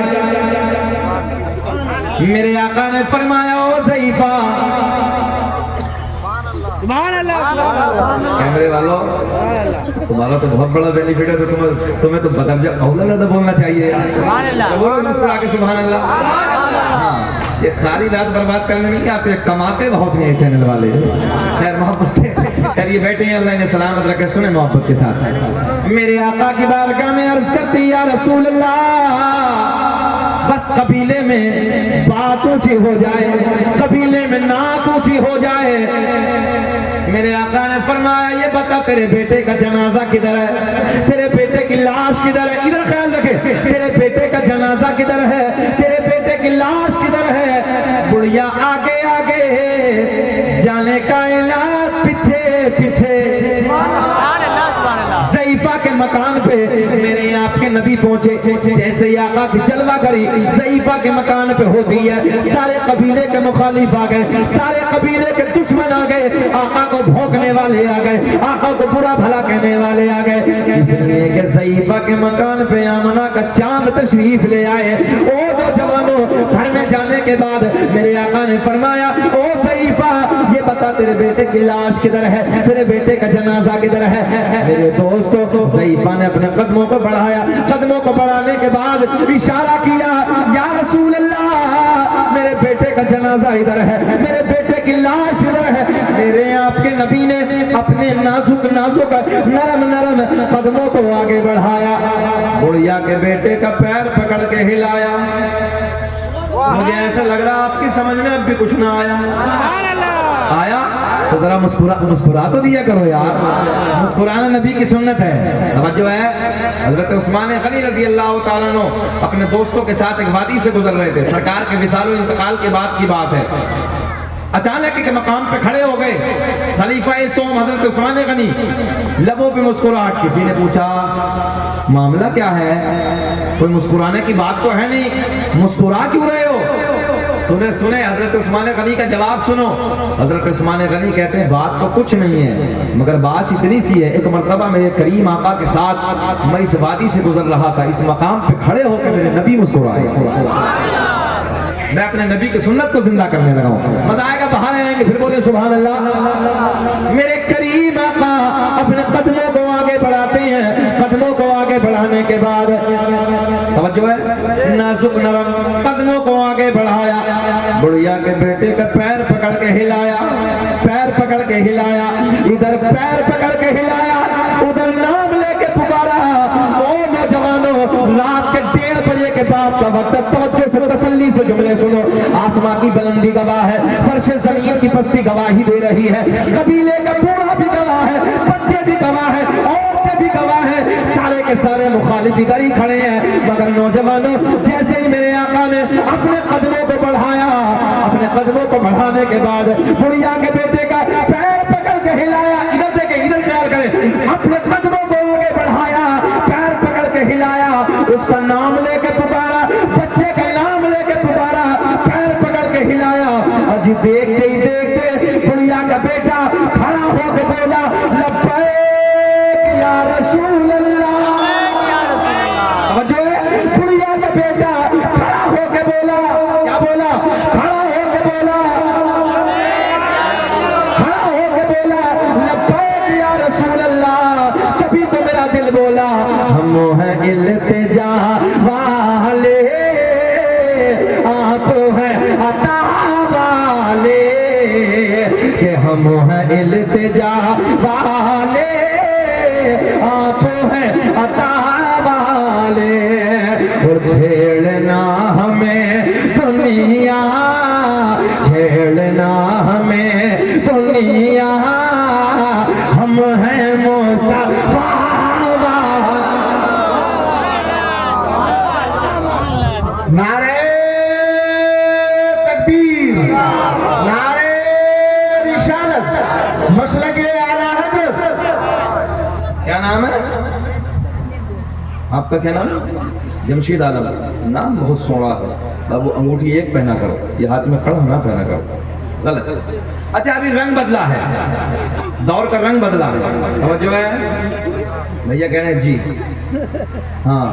मेरे आका ने फरमाया ओ ज़ईफा, सुभान अल्लाह। कैमरे वालों, तुम्हारा तो बहुत बड़ा बेनिफिट है, तो तुम्हें तो बदरजा औला ज़्यादा बोलना चाहिए यार। सुभान अल्लाह। बोलो मुस्कुरा के सुभान अल्लाह। हाँ, ये सारी रात बर्बाद करने नहीं आते, कमाते बहुत हैं ये चैनल वाले। खैर मोहब्बत से खैर ये बैठे हैं, अल्लाह ने सलामत रखे। सुने मोहब्बत के साथ, मेरे आका की बारगाह में अर्ज करती या रसूल अल्लाह, बस कबीले में बात ऊंची हो जाए, कबीले में नाक ऊंची हो जाए। मेरे आका ने फरमाया ये बता तेरे बेटे का जनाजा किधर है, तेरे बेटे की लाश किधर है, इधर ख्याल रखे, तेरे बेटे का जनाजा किधर है, तेरे बेटे की लाश किधर है। बुढ़िया आगे आगे जाने कायनात पीछे पीछे। ज़ईफा के मकान पे मेरे आपके नबी पहुंचे, जैसे ही आका की जलवा करी ज़ईफा के मकान पे होती है, सारे कबीले के मुखालिफ आ गए, सारे कबीले के दुश्मन आ गए, आका को भौंकने वाले आ गए, आका को बुरा भला कहने वाले आ गए, इसलिए कि ज़ईफा के मकान पे आमना का चांद तशरीफ ले आए। ओ नौजवानों, घर में जाने के बाद मेरे आका ने फरमाया ओ ज़ईफा ये बता तेरे बेटे की लाश किधर है, तेरे बेटे का जनाजा किधर है। मेरे दोस्तों, ज़ईफा ने अपने कदमों को बढ़ाया, कदमों को बढ़ाने के बाद इशारा किया या रसूल अल्लाह मेरे बेटे का जनाजा इधर है, मेरे बेटे की लाश इधर है। मेरे आपके नबी ने अपने नाजुक नाजुक नरम नरम कदमों को आगे बढ़ाया, बुढ़िया के बेटे का पैर पकड़ के हिलाया। मुझे ऐसा लग रहा आपकी समझ में अब भी कुछ ना आया। आया तो जरा मुस्कुरा तो दिया करो यार, मुस्कुराना नबी की सुन्नत है। तवज्जो है। हजरत उस्मान गनी रज़ी अल्लाह ताला अन्हु अपने दोस्तों के साथ एक वादी से गुजर रहे थे, सरकार के विसाल इंतकाल के बाद की बात है। अचानक एक मकाम पे खड़े हो गए खलीफा सोम हजरत उस्मान गनी, लबों पे मुस्कुराहट। किसी ने पूछा मामला क्या है, कोई मुस्कुराने की बात तो है नहीं, मुस्कुरा क्यों रहे हो? सुने सुने हजरत उस्मान गनी का जवाब सुनो। हजरत उस्मान गनी कहते हैं बात तो कुछ नहीं है, मगर बात इतनी सी है, एक मर्तबा मेरे करीम आका के साथ मैं इस वादी से गुजर रहा था, इस मकाम पे खड़े होकर मेरे नबी मुस्कुराए, मैं अपने नबी की सुन्नत को जिंदा करने लगा हूँ। मजा आएगा, बाहर आएंगे फिर बोले सुभान अल्लाह। मेरे करीम आका अपने कदमों को आगे बढ़ाते हैं, कदमों को आगे बढ़ाने के बाद तवज्जो है, नाजुक नरम कदमों को आगे बढ़ाया, बुढ़िया के बेटे का पैर पकड़ के हिलाया, पैर पकड़ के हिलाया, इधर पैर पकड़ के हिलाया, उधर नाम लेके पुकारा। ओ नौजवानों, रात के 1:30 बजे के बाद का वक्त, तवज्जो से तसल्ली से जुमले सुनो। आसमां की बुलंदी गवाह है, फर्श ज़मीन की पस्ती गवाही दे रही है, कबीले का बूढ़ा भी गवाह है, बच्चे भी गवाह है, औरतें भी गवाह है, सारे के सारे मुखालिफ इधर ही खड़े हैं। मगर नौजवानों, जैसे ही मेरे आका ने अपने कदमों को बढ़ाया, अपने कदमों को बढ़ाने के बाद बुढ़िया के बेटे का पैर पकड़ के हिलाया, इधर देखें, इधर ख्याल करें, अपने कदमों को आगे बढ़ाया, पैर पकड़ के हिलाया, उसका नाम लेके पुकारा, बच्चे का नाम लेके पुकारा, पैर पकड़ के हिलाया। इल्तिजा वाले, आप हैं अता वाले, कि हम हैं इल्तिजा वाले, आप हैं अता वाले। और छेड़ना हमें दुनिया, छेड़ना हमें दुनिया, हम हैं मुस्तफा। नारे तकबीर, नारे रिसालत, मसलक आला हज़रत। क्या नाम है आपका? क्या नाम है? जमशीद आलम। नाम बहुत सोना है बाबू। अंगूठी एक पहना करो, ये हाथ में कड़ा ना पहना करो, गलत। अच्छा अभी रंग बदला है, दौर का रंग बदला है, जो है भैया कह रहे हैं जी। हाँ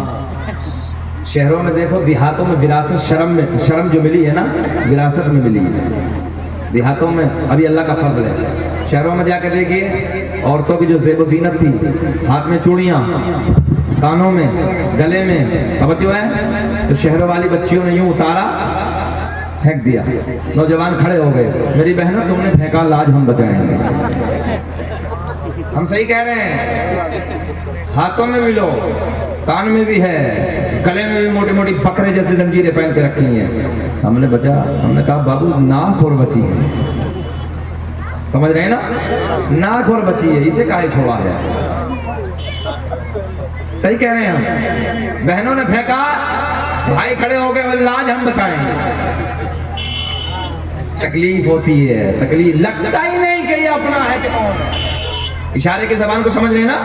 शहरों में देखो, देहातों में विरासत शर्म जो मिली है ना, विरासत में मिली है देहातों में। अभी अल्लाह का फजल है। शहरों में जाकर देखिए, औरतों की जो ज़ेब ज़ीनत थी, हाथ में चूड़ियाँ, कानों में, गले में, अब जो है तो शहरों वाली बच्चियों ने यूं उतारा, फेंक दिया। नौजवान खड़े हो गए, मेरी बहनों तुमने फेंका, लाज हम बचाएंगे। हम सही कह रहे हैं। हाथों में भी लो, कान में भी है, गले में भी मोटी मोटी बकरे जैसी जंजीरें पहन के रखी हैं। हमने कहा बाबू नाक और बची है, समझ रहे हैं ना, नाक और बची है, इसे काहे छोड़ा है। सही कह रहे हैं हम। बहनों ने फेंका, भाई खड़े हो गए, लाज हम बचाएंगे। तकलीफ होती है, तकलीफ, लगता ही नहीं कि ये अपना है कि कौन है। इशारे की जबान को समझ रहे हैं ना,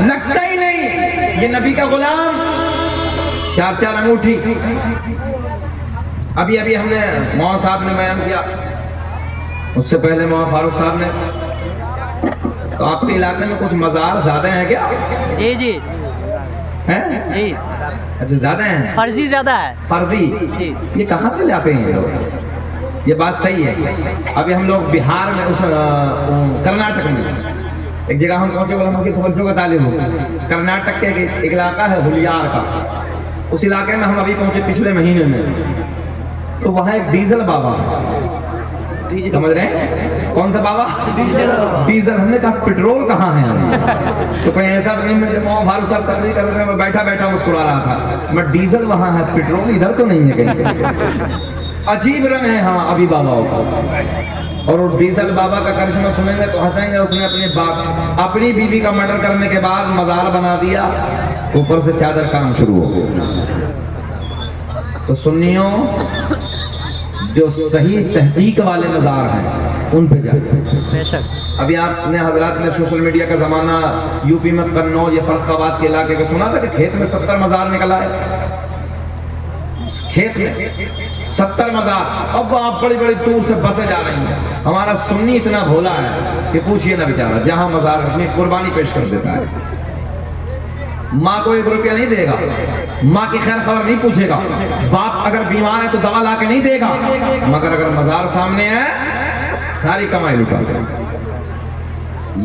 लगता ही नहीं ये नबी का गुलाम। 4-4 अंगूठी। अभी हमने मौलाना साहब ने बयान किया, उससे पहले मौलाना फारूक साहब ने। तो आपके इलाके में कुछ मज़ार ज्यादा हैं क्या? जी जी हैं जी। अच्छा ज्यादा हैं, फर्जी ज्यादा है फर्जी जी। ये कहाँ से लाते हैं ये लोग? ये बात सही है। अभी हम लोग बिहार में, उस कर्नाटक में एक जगह हम पहुंचे, बोला कि तवज्जो का तालिब हो। कर्नाटक के एक इलाका है हुलियार का, उस इलाके में हम अभी पहुंचे पिछले महीने में। तो वहाँ एक डीजल बाबा, समझ रहे हैं कौन सा बाबा? डीजल। हमने कहा पेट्रोल कहाँ है? तो कोई ऐसा तो नहीं, मुझे फारूक साहब तकरीर कर रहे थे, मैं बैठा मुस्कुरा रहा था। मैं डीजल वहाँ है, पेट्रोल इधर तो नहीं है कहीं। अजीब रंग है हाँ अभी बाबाओं का। और वो डीजल बाबा का करिश्मा सुनेंगे तो हंसेंगे। उसने अपनी बीवी का मर्डर करने के बाद मजार बना दिया, ऊपर से चादर काम शुरू हो गया। तो सुन्नियों, जो सही तहकीक वाले मजार हैं उन पे जाए। अभी आपने हजरात ने सोशल मीडिया का जमाना, यूपी में कन्नौज या फरखाबाद के इलाके का सुना था कि खेत में 70 मजार निकला है। खेत में 70 मजार। अब आप बड़ी बड़ी दूर से बसें जा रही हैं। हमारा सुन्नी इतना भोला है कि पूछिए ना बेचारा, जहां मजार अपनी कुर्बानी पेश कर देता है। माँ को 1 रुपया नहीं देगा, माँ की खैर खबर नहीं पूछेगा, बाप अगर बीमार है तो दवा ला के नहीं देगा, मगर अगर मजार सामने है सारी कमाई लुटा देगा।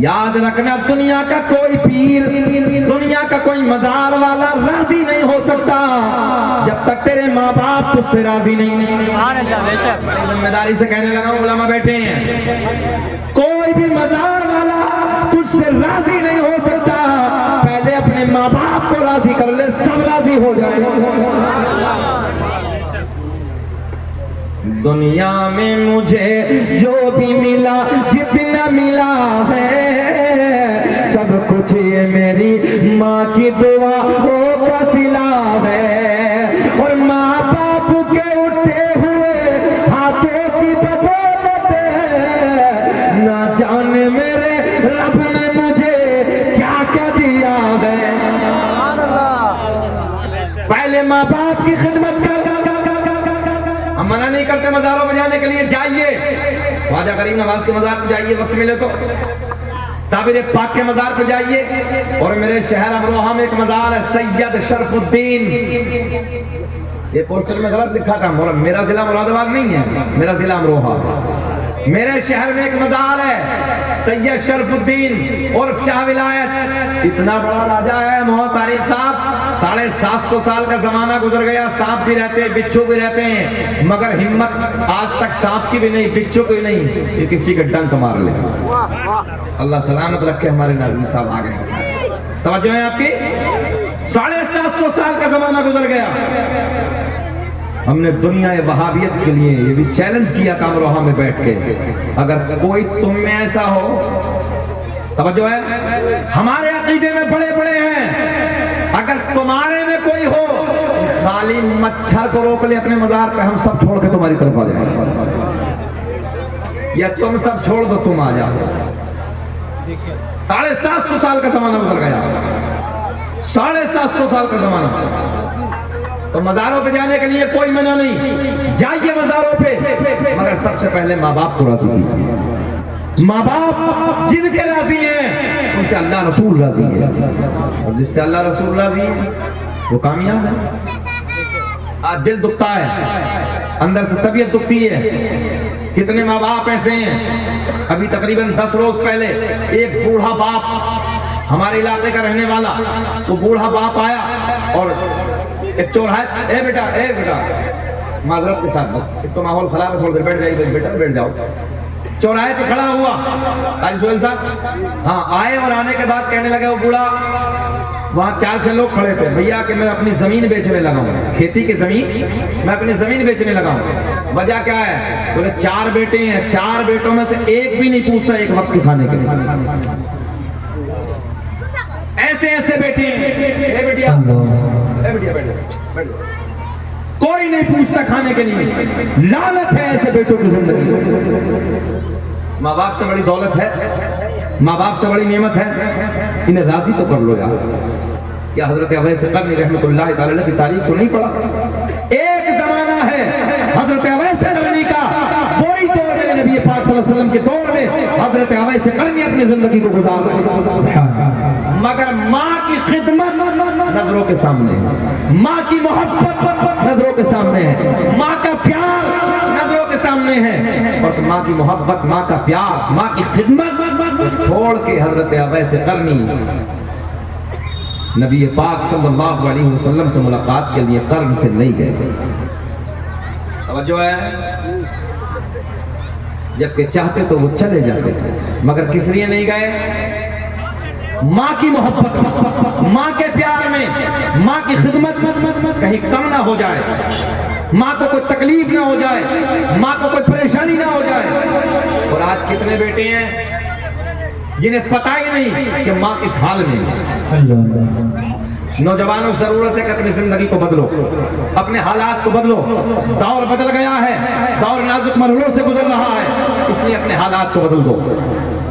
याद रखना, दुनिया का कोई पीर, दुनिया का कोई मजार वाला राजी नहीं हो सकता जब तक तेरे माँ बाप तुझसे राजी नहीं। जिम्मेदारी से कहने लगा, उलमा बैठे हैं, कोई भी मजार वाला तुझसे राजी नहीं हो सकता, पहले अपने माँ बाप को राजी कर ले, सब राजी हो जाए। दुनिया में मुझे जो भी मिला, जितना मिला है, सब कुछ ये मेरी माँ की दुआ का सिला है। और माँ बाप के उठे हुए हाथों की बदौलत ना जाने मेरे रब ने मुझे क्या क्या दिया है। पहले माँ बाप की खिदमत कर। हम मना नहीं करते मजारों में जाने के लिए, जाइए ख्वाजा गरीब नवाज के मजार पर जाइए, वक्त मिले तो साबिर पाक के मजार पर जाइए। और मेरे शहर अमरोहा में एक मजार है, सैयद शरफुद्दीन। ये पोस्टर में गलत लिखा था, मेरा जिला मुरादाबाद नहीं है, मेरा जिला अमरोहा। मेरे शहर में एक मजार है, सैयद शरफुद्दीन उर्फ शाह विलायत, इतना बड़ा राजा है मोहम्मद तारिक साहब। 750 साल का जमाना गुजर गया, सांप भी रहते हैं, बिच्छू भी रहते हैं, मगर हिम्मत आज तक सांप की भी नहीं, बिच्छू की नहीं, ये किसी का डंक मार ले। अल्लाह सलामत रखे। हमारे नाज़रीन साहब आ गए, तवज्जो है आपकी। 750 साल का जमाना गुजर गया। हमने दुनिया वहाबियत के लिए ये भी चैलेंज किया कामरोहा में बैठ के, अगर कोई तुम में ऐसा हो, तवज्जो है, हमारे अकीदे में बड़े बड़े हैं, अगर तुम्हारे में कोई हो, खाली मच्छर को रोक ले अपने मजार पे, हम सब छोड़ के तुम्हारी तरफ आ जाएंगे, या तुम सब छोड़ दो तुम आ जाओ। 750 साल का जमाना गुजर गया, 750 साल का जमाना। तो मजारों पे जाने के लिए कोई मना नहीं, जाइए मजारों पे, मगर सबसे पहले माँ बाप को राजी कीजिए। माँ बाप जिनके राजी हैं उनसे अल्लाह रसूल राजी है, और जिससे अल्लाह रसूल राजी है वो कामयाब है। आज दिल दुखता है, अंदर से तबीयत दुखती है। कितने माँ बाप ऐसे हैं, अभी तकरीबन 10 रोज पहले एक बूढ़ा बाप हमारे इलाके का रहने वाला, वो बूढ़ा बाप आया और एक चौराहे, ए बेटा माजरत के साथ, बस एक तो माहौल खराब है, थोड़ी देर बैठ जाइए बेटा, बैठ जाओ। चौराहे पे खड़ा हुआ काजी सोहेल साहब, हाँ आए, और आने के बाद कहने लगे वो बूढ़ा, वहाँ 4-6 लोग खड़े थे, भैया कि मैं अपनी जमीन बेचने लगा हूँ, खेती की जमीन, मैं अपनी जमीन बेचने लगा हूँ। वजह क्या है? बोले 4 बेटे हैं, 4 बेटों में से एक भी नहीं पूछता एक वक्त के खाने के लिए, ऐसे बेटे हैं। बेटिया बैठ जा। कोई नहीं पूछता खाने के लिए, लालच है ऐसे बेटों की जिंदगी। माँ बाप से बड़ी दौलत है, माँ बाप से बड़ी नेमत है, इन्हें राजी तो कर लो यार। क्या हजरत अवैस करनी रहमतुल्लाह तआला की तारीख को नहीं पढ़ा? एक जमाना है हजरत अवैस करनी का, वही दौर मेरे नबी पाक सल्लल्लाहु अलैहि वसल्लम के दौर में हजरत अवैस करनी अपनी जिंदगी को गुजार रहे, मगर माँ की खिदमत नजरों के सामने, माँ की मोहब्बत नजरों के सामने है, माँ का प्यार नजरों के सामने है, और माँ की मोहब्बत, माँ का प्यार, माँ की खिदमत छोड़ के हजरत अवैस करनी नबी पाक सल्लल्लाहु अलैहि वसल्लम से मुलाकात के लिए कर्म से नहीं गए। तवज्जो है, जबकि चाहते तो वो चले जाते थे, मगर किस लिए नहीं गए? माँ की मोहब्बत में, माँ के प्यार में, माँ की खिदमत कहीं कम ना हो जाए, माँ को कोई तकलीफ ना हो जाए, माँ को कोई परेशानी ना हो जाए। और आज कितने बेटे हैं जिन्हें पता ही नहीं कि माँ किस हाल में है। नौजवानों जरूरत है कि अपनी जिंदगी को बदलो, अपने हालात को बदलो। दौर बदल गया है, दौर नाजुक मरहलों से गुजर रहा है, इसलिए अपने हालात को बदल दो।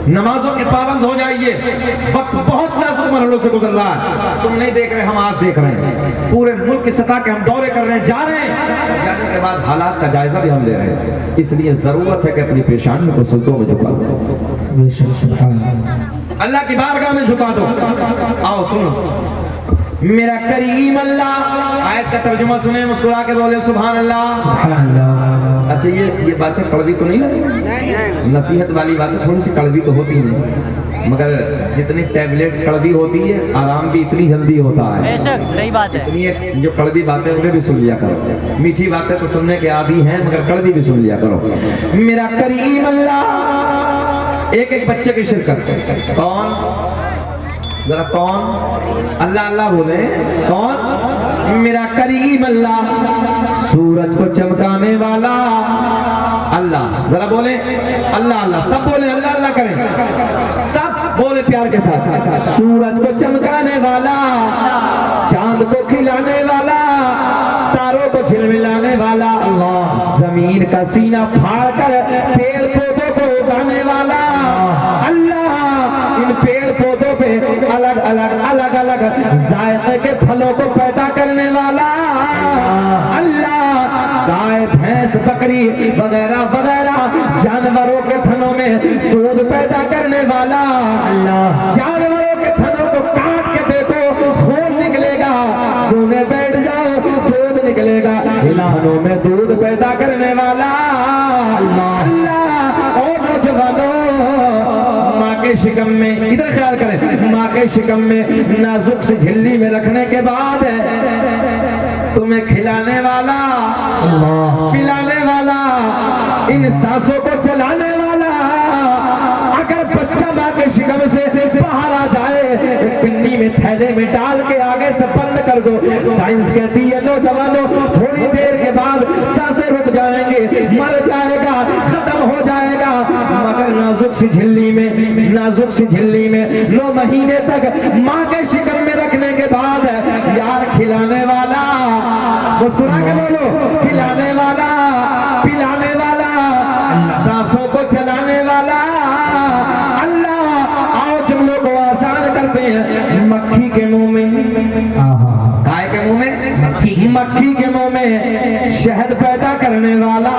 नमाजों के पाबंद हो जाइए, वक्त बहुत नाजुक मरहलों से गुजर रहा है। तुम नहीं देख रहे, हम आज देख रहे हैं। पूरे मुल्क की सतह के हम दौरे कर रहे हैं, जा रहे हैं, जाने के बाद हालात का जायजा भी हम ले रहे हैं। इसलिए जरूरत है कि अपनी पेशानी को सजदों में झुका दो, अल्लाह की बारगाह में झुका दो। आओ सुनो, मेरा करीम अल्लाह, आयत का तर्जुमा सुने, मुस्कुरा के बोले सुभान अल्लाह, सुभान अल्लाह। अच्छा ये बातें कड़वी तो नहीं लगी? नसीहत वाली बातें थोड़ी सी कड़वी तो होती नहीं, मगर जितनी टैबलेट कड़वी होती है, आराम भी इतनी जल्दी होता है। बेशक सही बात है। इसलिए जो कड़वी बातें उन्हें भी सुन लिया करो, मीठी बातें तो सुनने के आदी हैं, मगर कड़वी भी सुन लिया करो। मेरा करीम अल्लाह, एक बच्चे की शिरकत, कौन? जरा कौन? अल्लाह अल्लाह बोले, कौन? मेरा करीम अल्लाह, सूरज को चमकाने वाला अल्लाह। जरा बोले अल्लाह अल्लाह, सब बोले अल्लाह अल्लाह करें, सब बोले प्यार के साथ। सूरज को चमकाने वाला, चांद को खिलाने वाला, तारों को झिलमिलाने वाला, जमीन का सीना फाड़ कर पेड़ पौधों को उगाने वाला अल्लाह, इन पेड़ पौधों पे अलग अलग जायके के फलों को पैदा करने वाला अल्लाह, गाय भैंस बकरी वगैरह वगैरह जानवरों के थनों में दूध पैदा करने वाला अल्लाह। जानवरों के थनों को काट के देखो, खून निकलेगा, दूध बैठ जाओ दूध निकलेगा, थनों में दूध पैदा करने वाला अल्लाह। के शिकम में, इधर ख्याल करें, माँ के शिकम में नाजुक सी झिल्ली में रखने के बाद तुम्हें खिलाने वाला, पिलाने वाला, इन सांसों को चलाने वाला, अगर बच्चा माँ के शिकम से बाहर आ जाए, पिन्नी में थैले में डाल के आगे से बंद कर दो। साइंस कहती है नौजवानों, थोड़ी देर के बाद सांसें रुक जाएंगे, मर जाएगा, खत्म हो जाएगा। मगर नाजुक सी झिल्ली में, नाजुक सी झिल्ली में 9 महीने तक माँ के शिकम में रखने के बाद यार खिलाने वाला, मुस्कुरा के बोलो, खिलाने वाला, पिलाने वाला, सांसों को चलाने वाला अल्लाह। आओ जुमलों को आसान करते हैं। मक्खी के मुंह में, गाय के मुंह में, मक्खी के मुंह में शहद पैदा करने वाला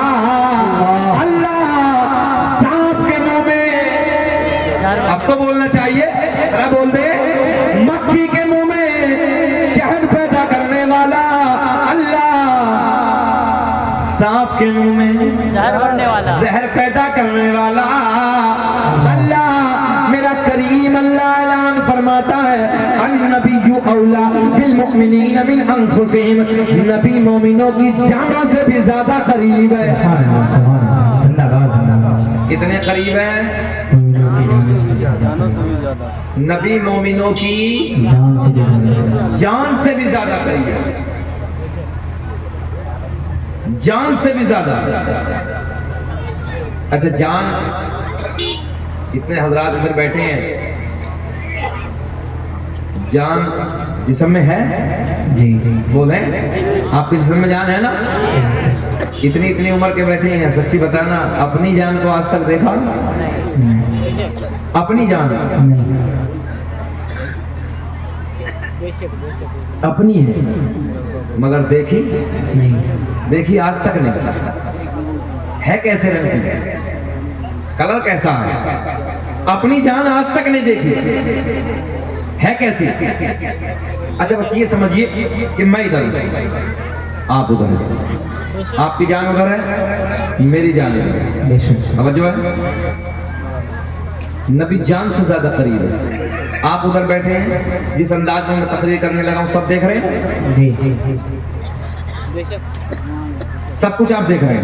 अल्लाह। सांप के मुंह में, अब तो बोलना चाहिए, अरे बोल दे, मक्खी के मुंह में शहद पैदा करने वाला अल्लाह। सांप के मुंह में जहर भरने वाला, जहर पैदा करने वाला अल्लाह। मेरा करीम अल्लाह ऐलान फरमाता है, अन्नबिय्यु औला बिल मुमिनीन मिन अनफुसिहिम, नबी मोमिनों की जानों से भी ज्यादा करीब है। कितने करीब है? नबी मोमिनों की जान से भी ज्यादा करीब है, जान से भी ज्यादा। अच्छा, जान, इतने हजरात इधर बैठे हैं, जान जिस्म में है जी, बोले आपके जिस्म में जान है ना? इतनी इतनी उम्र के बैठे हैं, सच्ची बताना, अपनी जान को आज तक देखा? अपनी जान अपनी है मगर देखी देखी आज तक नहीं। है कैसे रंग की, कलर कैसा है, अपनी जान आज तक नहीं देखी, है कैसी? अच्छा, बस ये समझिए कि मैं इधर हूं, आप उधर हैं, आपकी जान उधर है, मेरी जान इधर। अब जो है नबी जान से ज्यादा करीब है। आप उधर बैठे हैं, जिस अंदाज में मैं तकरीर करने लगा हूं सब देख रहे हैं जी, सब कुछ आप देख रहे हैं।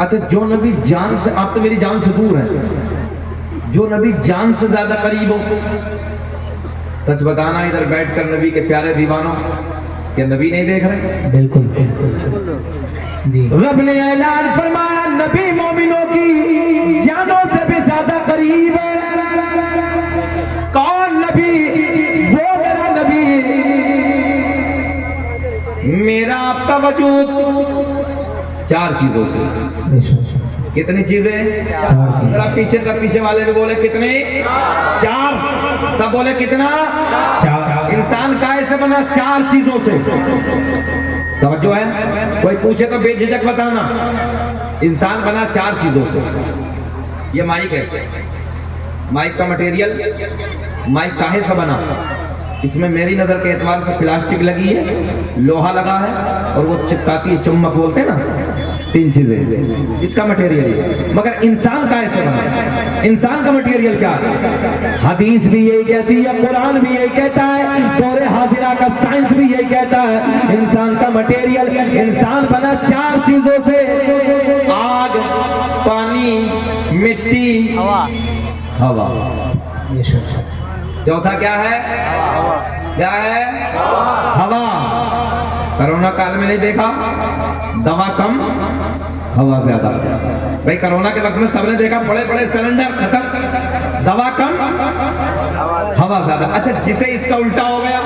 अच्छा, जो नबी जान से, आप तो मेरी जान से दूर हैं, जो नबी जान से ज्यादा करीब हो, सच बताना इधर बैठकर नबी के प्यारे दीवानों, क्या नबी नहीं देख रहे? बिल्कुल जी। रब ने ऐलान फरमाया, नबी मोमिनों की जानों से भी ज्यादा करीब है। कौन नबी? वो मेरा नबी, मेरा आपका वजूद 4 चीजों से। कितनी चीजें? 4 चीजें। जरा पीछे तक, पीछे वाले भी बोले कितने? 4। सब बोले कितना? 4। इंसान कैसे बना? 4 चीजों से। तवज्जो है? कोई पूछे तो बेझिझक बताना। इंसान बना 4 चीजों से। ये माइक है, माइक का मटेरियल, माइक काहे से बना? इसमें मेरी नजर के एतबार से प्लास्टिक लगी है, लोहा लगा है, और वो चिपकाती है, चुम्बक बोलते हैं ना, 3 चीजें, इसका मटेरियल है। मगर इंसान का ऐसे बना, इंसान का मटेरियल क्या है? हदीस भी यही कहती है, कुरान भी यही कहता है, दौरे हाजिरा का साइंस भी यही कहता है, इंसान का मटेरियल, इंसान बना 4 चीजों से। आग, पानी, मिट्टी, हवा। चौथा क्या है? क्या है? हवा। कोरोना काल में नहीं देखा, दवा कम, हवा ज्यादा। भाई कोरोना के वक्त में सबने देखा, बड़े बड़े सिलेंडर खत्म, दवा कम, हवा ज्यादा। अच्छा, जिसे इसका उल्टा हो गया,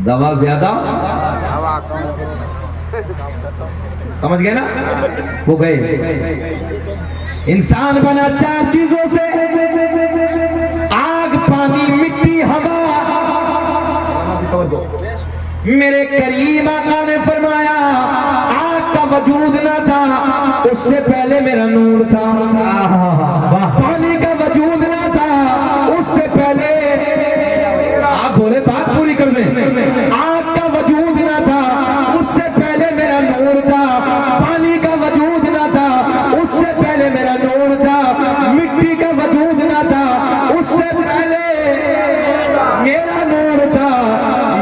दवा ज्यादा, समझ गए ना? वो गए। इंसान बना 4 चीजों से, आग, पानी, मिट्टी, हवा। मेरे करीम आका ने फरमाया, आग का वजूद ना था, उससे पहले मेरा नूर था। पानी का वजूद ना था, उससे पहले, आप बोले बात पूरी कर दें। आग का वजूद ना था, उससे पहले मेरा नूर था। पानी का वजूद ना था, उससे पहले मेरा नूर था, मिट्टी का वजूद ना था, उससे पहले मेरा नूर था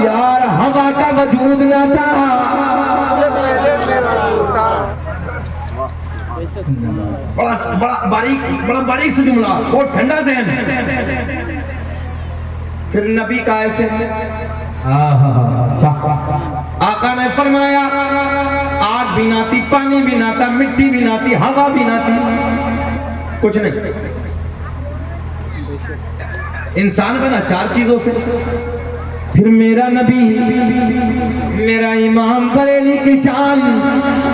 यार, हवा का वजूद ना था। बड़ा बारीक से जुमला, बहुत ठंडा ज़हन। फिर नबी का ऐसे आका ने फरमाया, आग भी ना थी, पानी भी ना था, मिट्टी भी ना थी, हवा भी ना थी, कुछ नहीं। इंसान बना 4 चीजों से। फिर मेरा नबी, मेरा इमाम बरेली की शान,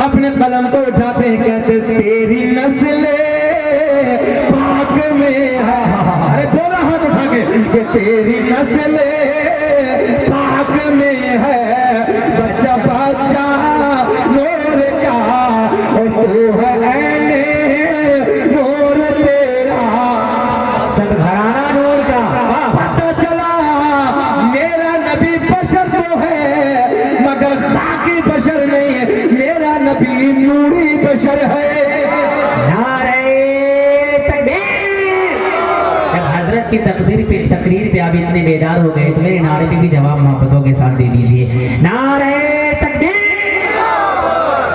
अपने कलम को उठाते हैं, कहते तेरी नस्ल पाक में है। अरे दोनों हाथ उठा के तेरी नस्ल पाक में है, बच्चा बच्चा नूर का, और तू है ऐने नूर तेरा, सब घराना नूर का। पता चला मेरा नबी बशर तो है, मगर खाकी बशर नहीं है, मेरा नबी नूरी बशर है। की तकरीर पे आप इतने बेदार हो गए तो मेरे नारे पे भी जवाब मोहब्बतों के साथ दे दीजिए। नारे तकबीर,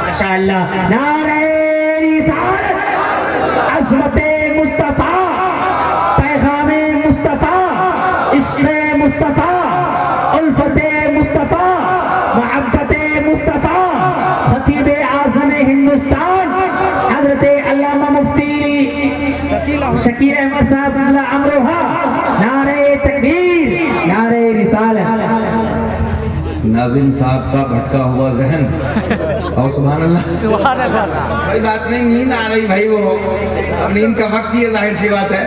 माशाअल्लाह, नारे रिसालत, अज़मते मुस्तफा, पैगामे मुस्तफा, इश्क़े मुस्तफा, उल्फते मुस्तफा, मोहब्बते मुस्तफा, खतीबे आज़म हिंदुस्तान हज़रत अल्लामा मुफ्ती शकील अहमद साहब अमरोहा, नारे तकबीर, नारे रिसालत। नाज़िम साहब का भटका हुआ जहन, और सुभान अल्लाह, सुभान अल्लाह। कोई बात नहीं, नींद आ रही भाई, वो अब नींद का वक्त ही है, जाहिर सी बात है,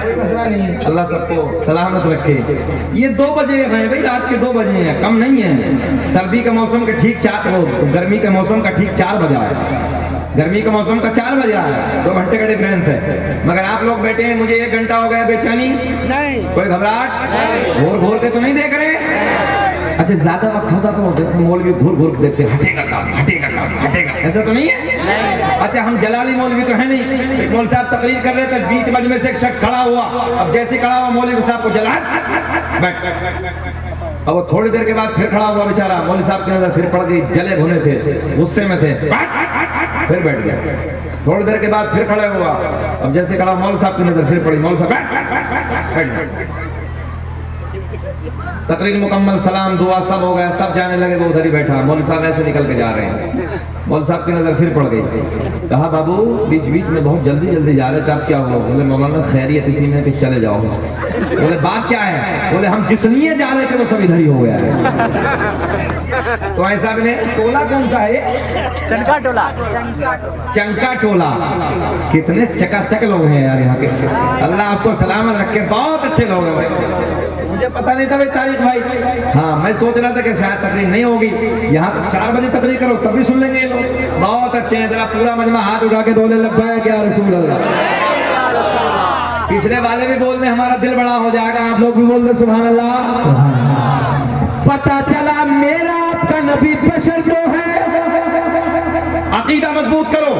कोई मसला नहीं। अल्लाह सबको सलामत रखे। ये 2 बजे हैं भाई, रात के 2 बजे हैं, कम नहीं है। सर्दी के मौसम के ठीक 4, गर्मी के मौसम का ठीक 4 बजा है, गर्मी के मौसम का 4 बजा है, 2 घंटे का डिफरेंस है। मगर आप लोग बैठे हैं, मुझे 1 घंटा हो गया, बेचैनी नहीं, कोई घबराहट, घूर घूर के तो नहीं देख रहे। अच्छा ज्यादा वक्त होता तो मौलवी घूर घूर के देखते, हटेगा काम, हटेगा काम, हटेगा, ऐसा तो नहीं है। अच्छा हम जलाली मौलवी तो है नहीं। एक मौलवी साहब तकरीर कर रहे थे, बीच मजमे से एक शख्स खड़ा हुआ, अब जैसे खड़ा हुआ मौलवी साहब को जला, बैठ। अब वो थोड़ी देर के बाद फिर खड़ा हुआ बेचारा, मौलवी साहब की नजर फिर पड़ गई, जले भुने थे, गुस्से में थे, फिर बैठ गया। थोड़ी देर के बाद फिर खड़ा हुआ, अब जैसे खड़ा मौलवी साहब की नजर फिर पड़ी, मौलवी साहब बैठ गए। तकरीर मुकम्मल, सलाम दुआ सब हो गया, सब जाने लगे, वो उधर ही बैठा। मौलवी साहब ऐसे निकल के जा रहे हैं, मौलवी साहब की नजर फिर पड़ गई। कहा बाबू बीच बीच में बहुत जल्दी जल्दी जा रहे थे, अब क्या हुआ? बोले मौलाना खैरियत इसी में कि चले जाओ। बोले बात क्या है? बोले हम जिस लिए जा रहे थे वो सब इधर ही हो गया है। तो ऐसा भी नहीं, टोला कौन सा है? चंका टोला, चंका टोला। कितने चकाचक लोग हैं यार यहाँ के, अल्लाह आपको सलामत रखे, बहुत अच्छे लोग हैं भाई। मुझे पता नहीं था भाई तारीख भाई, हाँ मैं सोच रहा था कि शायद तकरीर नहीं होगी, यहाँ तो 4 बजे तकरीर करो तब भी सुन लेंगे ये लोग। बहुत अच्छे हैं, जरा पूरा मजमा हाथ उठा के बोले लब्बैक या रसूल अल्लाह। पिछले वाले भी बोल दे हमारा दिल बड़ा हो जाएगा, आप लोग भी बोल दे सुभान अल्लाह। पता चला मेरा आपका नबी बशर तो है, अकीदा मजबूत करो,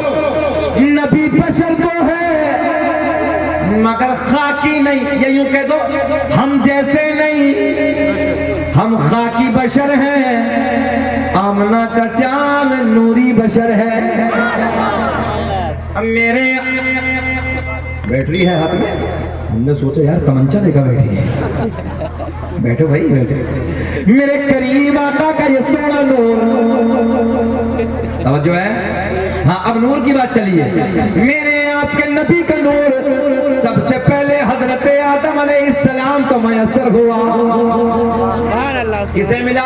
नबी बशर तो है मगर खाकी नहीं, ये यूं कह दो हम जैसे नहीं, हम खाकी बशर हैं, आमना का चांद नूरी बशर है। अब मेरे बैटरी है हाथ में, हमने सोचा यार तमंचा लेकर बैठी है, बैठो भाई बैठो। मेरे करीम आका का ये सोना नूर, तवज्जो है, हाँ अब नूर की बात चली है। मेरे आपके नबी का नूर सबसे पहले हजरत आदम अलैहिस्सलाम को मयसर हुआ। किसे मिला?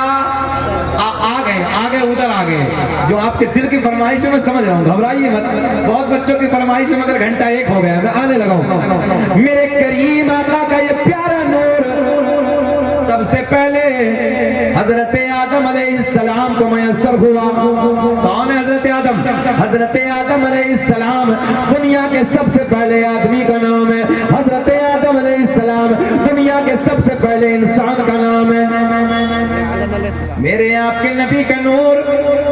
आ गए उधर आ गए, जो आपके दिल की फरमाइश है मैं समझ रहा हूँ, घबराइए मत। बहुत बच्चों की फरमाइश है मगर घंटा 1 हो गया, मैं आने लगा हूँ। मेरे करीम आका का ये प्यारा नूर सबसे पहले हजरत आदम अलैहिस्सलाम को मयसर हुआ। कौन है हजरत आदम? हजरत आदम अलैहिस्सलाम दुनिया के सबसे पहले आदमी का नाम है। हजरत आदम अलैहिस्सलाम दुनिया के सबसे पहले इंसान का नाम है। मेरे आपके नबी का नूर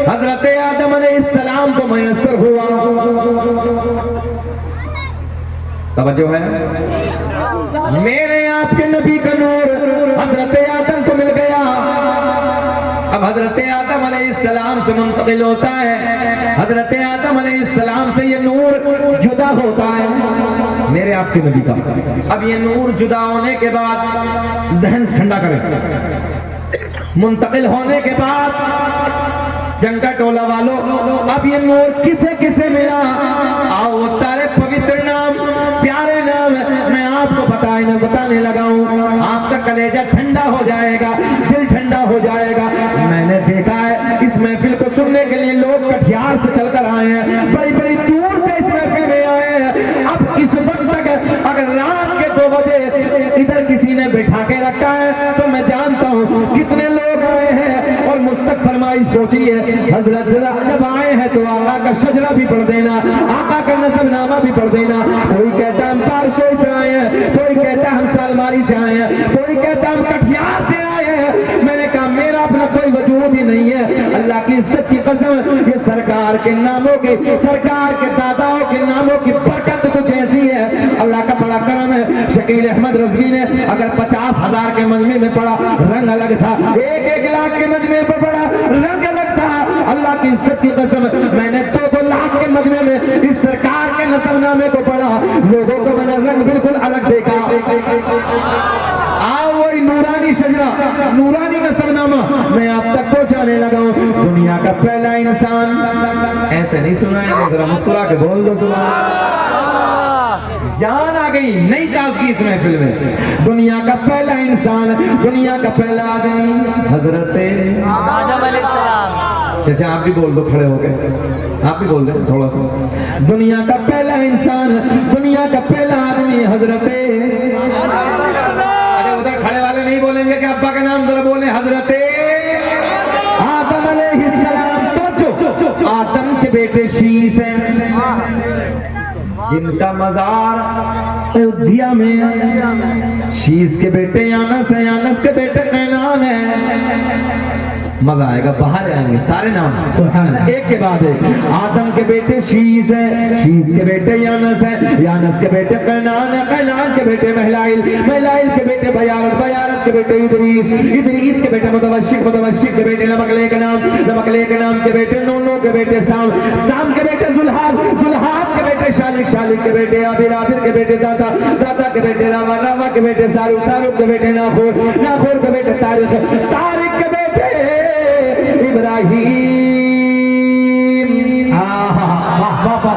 हजरत आदम अलैहिस्सलाम को मयसर हुआ। तवज्जो है। मेरे आपके नबी का नूर हजरत आदम को मिल गया। अब हजरत आदम अलैहिस्सलाम से मुंतकिल होता है, हजरत आदम अलैहिस्सलाम से ये नूर जुदा होता है मेरे आपके नबी का। अब ये नूर जुदा होने के बाद जहन ठंडा करें, मुंतकिल होने के बाद जंग का टोला वालों, अब ये नूर किसे किसे मिला? आओ वो सारे पवित्र नाम, प्यारे नाम मैं आपको बताने लगा हूँ। आपका कलेजा ठंडा हो जाएगा, दिल ठंडा हो जाएगा। मैंने देखा है इस महफिल को सुनने के लिए लोग कटिहार से चलकर आए हैं, बड़ी बड़ी दूर से इस महफिल में आए हैं। अब इस वक्त तक अगर रात के 2 बजे इधर किसी ने बैठा के रखा है तो मैं जानता हूँ कितने लोग आए हैं और मुझ तक फरमाइश पहुंची है, हजरत जब आए हैं तो आका का शजरा भी पढ़ देना, आका का नसबनामा भी पढ़ देना। कोई कहता हम पारसों से आए हैं, कोई कहता हम सालमारी से आए हैं, कोई कहता हम कटिहार से आए हैं। मैंने कहा मेरा अपना कोई वजूद ही नहीं है। अल्लाह की इज्जत की कसम, ये सरकार के नामों के, सरकार के दादाओं के नामों की बरकत कुछ ऐसी है। अल्लाह का बड़ा करम है। शकील अहमद रज़वी ने अगर 50,000 के मजमे में पढ़ा रंग अलग था, 1-1 लाख के मजमे में पढ़ा रंग अलग था। अल्लाह की इज्जत की कसम मैंने 2-2 लाख के मजमे में इस सरकार के नसबनामे को पढ़ा, लोगों को मैंने रंग बिल्कुल अलग देखा। आओ वही नूरानी शजरा, नूरानी नसबनामा मैं आप तक पहुंचाने लगा हूं। दुनिया का पहला इंसान, ऐसे नहीं सुनाएंगे, जरा मुस्कुरा के बोल दो सुभान। जान आ गई, नई ताजगी इस महफिल में। दुनिया का पहला इंसान, दुनिया का पहला आदमी हजरत आदम अलैहिस्सलाम। चाचा आप भी बोल दो खड़े होके, आप भी बोल दे थोड़ा सा। दुनिया का पहला इंसान, दुनिया का पहला आदमी हजरत, अरे उधर खड़े वाले नहीं बोलेंगे कि अब्बा का नाम, जरा बोले हजरत आदम अलैहिस्सलाम। तो आदम के बेटे शीस हैं जिनका मजार अयोध्या में है। शीस के बेटे यानस है, यानस के बेटे कैनान है। मजा आएगा, बाहर आएंगे सारे नाम सुभान अल्लाह, एक के बाद एक। आदम के बेटे शीस है, शीस के बेटे यानस है, यानस के बेटे कैनान है, कैनान के बेटे महलाइल, महलाइल के बेटे बयारत, बयारत के बेटे इदरीस, इदरीस के बेटे मुतवश्शिक, मुतवश्शिक के बेटे नमकले के नाम, नमकले के नाम के बेटे नूनो के बेटे साम, साम के बेटे जुल्हाद, जुल्हाद के बेटे शालिक, शालिक के बेटे आबिर, आबिर के बेटे दाता, दाता के बेटे रामा, रामा के बेटे सारुक, सारुक के बेटे नाखूर, नाखूर के बेटे तारिक, तारिक के बेटे इब्राहिम,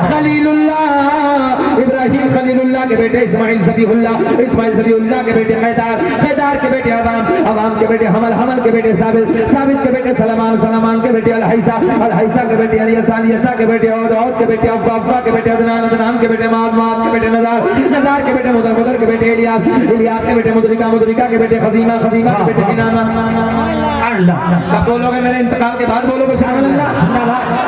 खलीलुल्लाह, इब्राहिम खलीलुल्लाह के बेटे इस्माइल ज़बीहुल्लाह, इस्माइल ज़बीहुल्लाह के बेटे कैदार, कैदार के बेटे अवाम, अवाम के बेटे हमल, हमल के बेटे साबित, साबित के बेटे सलमान, सलमान के बेटे अलहैसा, अलहैसा के बेटे अलियसा, अलियसा के बेटे औद के बेटे अफ़्फ़ा, अफ़्फ़ा के बेटे अदनान, अदनान के बेटे माद, माद के बेटे नज़ार, नज़ार के बेटे मुदर, मुदर के बेटे इलियास, इलियास के बेटे मुदरिका, मुदरिका के बेटे खज़ीमा, खज़ीमा के बेटे किनाना। अल्लाह कब बोलोगे? मेरे इंतकाल के बाद बोलोगे सुभान अल्लाह।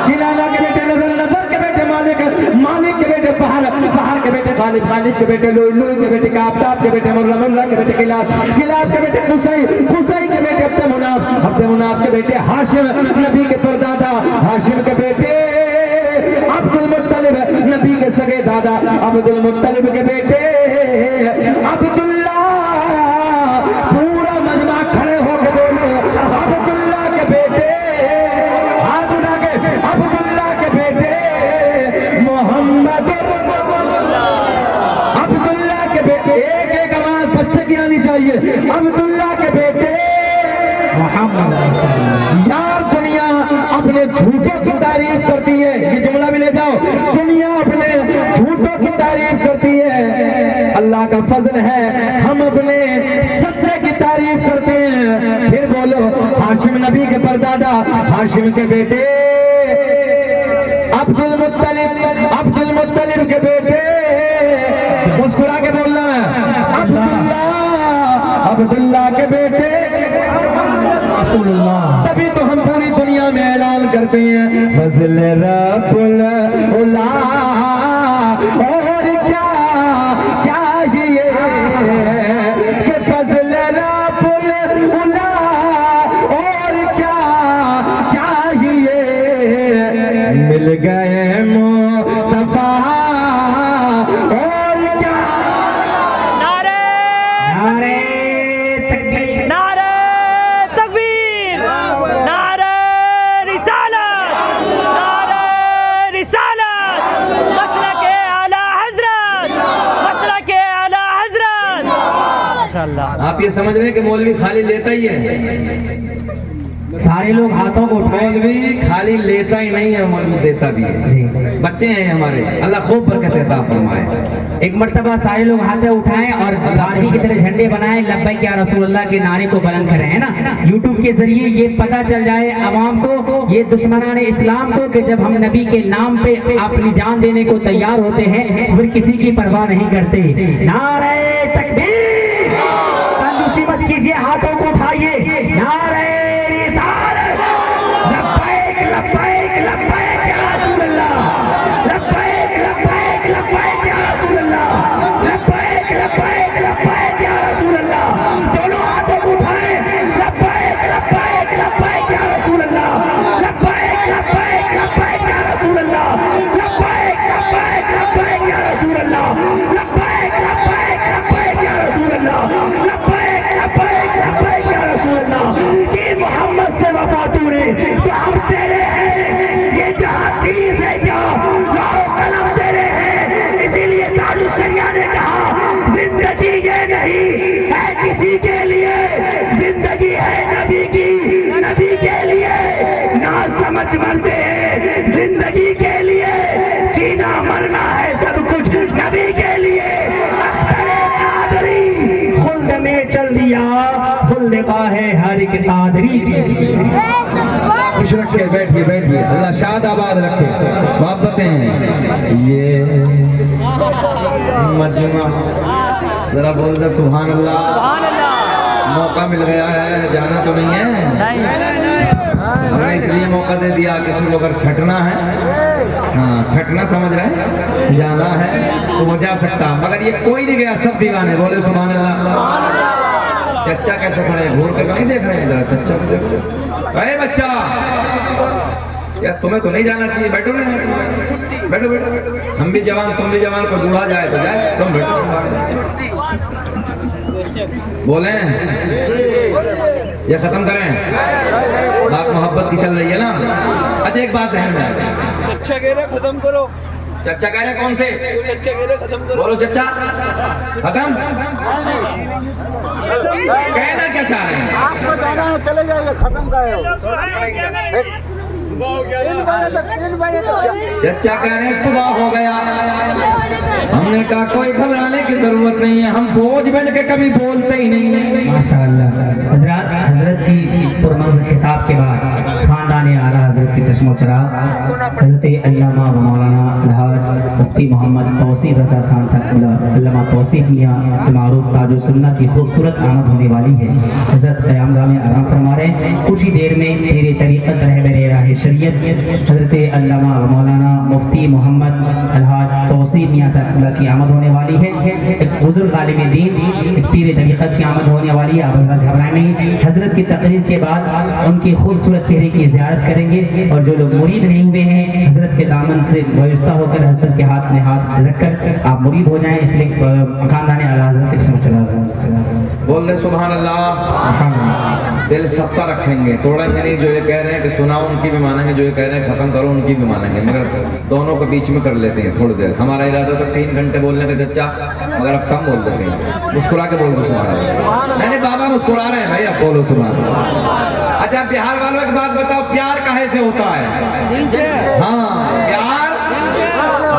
किनाना के बेटे नज़र, नज़र के बेटे मालिक, मालिक के बेटे फहर, फहर के बेटे खालिद, खालिद के बेटे लुई, लुई के बेटे काबताब के बेटे मुर्रा, मुर्रा के बेटे किलाब, किलाब के बेटे कुसई, कुसई के बेटे अब्द मुनाफ, अब्द मुनाफ के बेटे हाशिम, नबी के परदादा हाशिम के बेटे अब्दुल मुत्तलिब, नबी के सगे दादा अब्दुल मुत्तलिब के बेटे अब्दुल्ला। पूरा मजमा खड़े होकर बोलो अब्दुल्ला के बेटे, हाथ उठा के अब्दुल्ला के बेटे मोहम्मद, अब्दुल्ला के बेटे, एक एक आवाज बच्चे की आनी चाहिए, अब्दुल्ला के बेटे मोहम्मद। यार दुनिया अपने झूठों की तारीफ करती है, ये जुमला भी ले जाओ, दुनिया अपने झूठों की तारीफ करती है, अल्लाह का फजल है हम अपने सच्चे की तारीफ करते हैं। फिर बोलो हाशिम नबी के परदादा, हाशिम के बेटे अब्दुल मुत्तलिब, अब्दुल मुत्तलिब के बेटे, मुस्कुरा के बोलना है अब्दुल्ला, अब्दुल्ला के बेटे रसूलुल्लाह। तभी तो हम पूरी दुनिया में ऐलान करते हैं फजल रब्बुल उला, और क्या चाहिए कि फजल रब्बुल उला, और क्या चाहिए, मिल गए मुस्तफा, और क्या अल्लाह। आप ये समझ रहे हैं कि मौलवी खाली लेता ही है? सारे लोग हाथों को उठाए। मौलवी खाली लेता ही नहीं है, मौलवी देता भी है। जी। बच्चे हैं हमारे, अल्लाह खूब बरकत अता फरमाए। एक मर्तबा सारे लोग हाथें उठाएं और बारहवीं की तरह झंडे बनाएं, लब्बैक या रसूलुल्लाह के नारे को बुलंद करें, है ना। यूट्यूब के जरिए ये पता चल जाए अवाम को, ये दुश्मनाने इस्लाम को, कि जब हम नबी के नाम पे अपनी जान देने को तैयार होते हैं फिर किसी की परवाह नहीं करते। नारे तकबीर, कंजूसी मत कीजिए, हाथों को उठाइए। नारे रिसालत, लब्बैक लब्बैक लब्बैक या रसूलुल्लाह, लब्बैक लब्बैक लब्बैक या रसूलुल्लाह, लब्बैक लब्बैक लब्बैक या रसूलुल्लाह। दोनों हाथों को उठाएं। लब्बैक लब्बैक लब्बैक या रसूलुल्लाह, लब्बैक लब्बैक लब्बैक या रसूलुल्लाह, लब्बैक लब्बैक लब्बैक या रसूलुल्लाह, लब्बैक लब्बैक लब्बैक या रसूलुल्लाह, लब्बैक लब्बैक लब्बैक या रसूलुल्लाह। कि मोहम्मद से वफा तूने तो हम तेरे हैं, ये जहां चीज है क्या लाओ कलम तेरे हैं। इसीलिए ताजुल शरिया ने कहा जिंदगी ये नहीं है किसी के लिए, जिंदगी है नबी की, नबी के लिए ना समझ मरते हैं, जिंदगी के लिए जीना मरना है सब कुछ नबी के लिए। अख्तरे कादरी खुल्द में चल दिया, खुल्द का है हर एक कादरी। खुश रखे, बैठिए बैठिए, अल्लाह शाद आबाद रखे, मोहब्बतें हैं। ये मजमा जरा बोल दे सुभान अल्लाह। सुभान अल्लाह। मौका मिल गया है, जाना तो नहीं है। नहीं। हमने इसलिए मौका दे दिया, किसी को अगर छटना है, हाँ छटना समझ रहे हैं, जाना है तो वो जा सकता, मगर ये कोई नहीं गया, सब दीवाने। बोले सुभान अल्लाह। चच्चा कैसे खड़े हैं, घूर कर नहीं देख रहे हैं, जरा चच्चा। अरे बच्चा, यार तुम्हें तो नहीं जाना चाहिए, बैठो ना, बैठो बैठो। हम भी जवान, तुम भी जवान, कोई बूढ़ा जाए तो जाए, तुम बैठो। बोले ये खत्म करें, बात मोहब्बत की चल रही है ना। अच्छा एक बात है, चच्चा कह रहे खत्म करो। चच्चा कह रहे कौन से? वो चच्चा कह रहे खत्म करो। बोलो चच्चा खत्म। कहना क्या चाह रहे हैं? आपको जाना है चले जाइए, खत्म का है। 3 बजे तक चच्चा कह रहे हैं सुबह हो गया। हमने कहा कोई घबराने की जरूरत नहीं है, हम बोझ बन के कभी बोलते ही नहीं है। माशाअल्लाह। हजरत की पुरमज़ खिताब के बाद खानदान आला हजरत के चश्मो चराग हजरत अल्लामा व मौलाना अलहाज मुफ्ती मोहम्मद तौसीफ रज़ा खान साहब अल्लामा तौसीफ मियां मारूफ ताजुल सुन्नह की खूबसूरत आमद होने वाली है। हजरत क़यामगाह में आराम फरमा रहे हैं। कुछ ही देर में तेरे तरीक़त रहबर राह शरीयत हजरत अल्लामा व मौलाना मुफ्ती मोहम्मद अलहाज तौसीफ मियां साहब की आमद होने वाली है। एक बुजुर्ग आलिम दीन, एक पीर तरीक़त की आमद होने वाली है। आप हजरत घबराएं नहीं। हजरत की तकरीर के बाद उनकी खूबसूरत चेहरे की ज़ियारत करेंगे और जो लोग मुरीद नहीं हुए हैं हजरत के दामन से वायुस्ता होकर हजरत के हाथ में हाथ रखकर आप मुरीद हो जाएं, इसलिए खानदान आला हजरत के साथ चला बोल रहे सुभान अल्लाह। दिल सबका रखेंगे, तोड़ेंगे नहीं। जो ये कह रहे हैं कि सुनाओ उनकी भी मानेंगे, जो ये कह रहे हैं खत्म करो उनकी भी मानेंगे, मगर दोनों के बीच में कर लेते हैं थोड़ी देर। हमारा इरादा था 3 घंटे बोलने का चच्चा, मगर अब कम बोल देते हैं। मुस्कुरा के बोल दो सुभान अल्लाह। नहीं बाबा मुस्कुरा रहे हैं भाई, अब बोलो सुभान अल्लाह। अच्छा बिहार वालों एक बात बताओ, प्यार काहे से होता है? दिल से। हाँ प्यार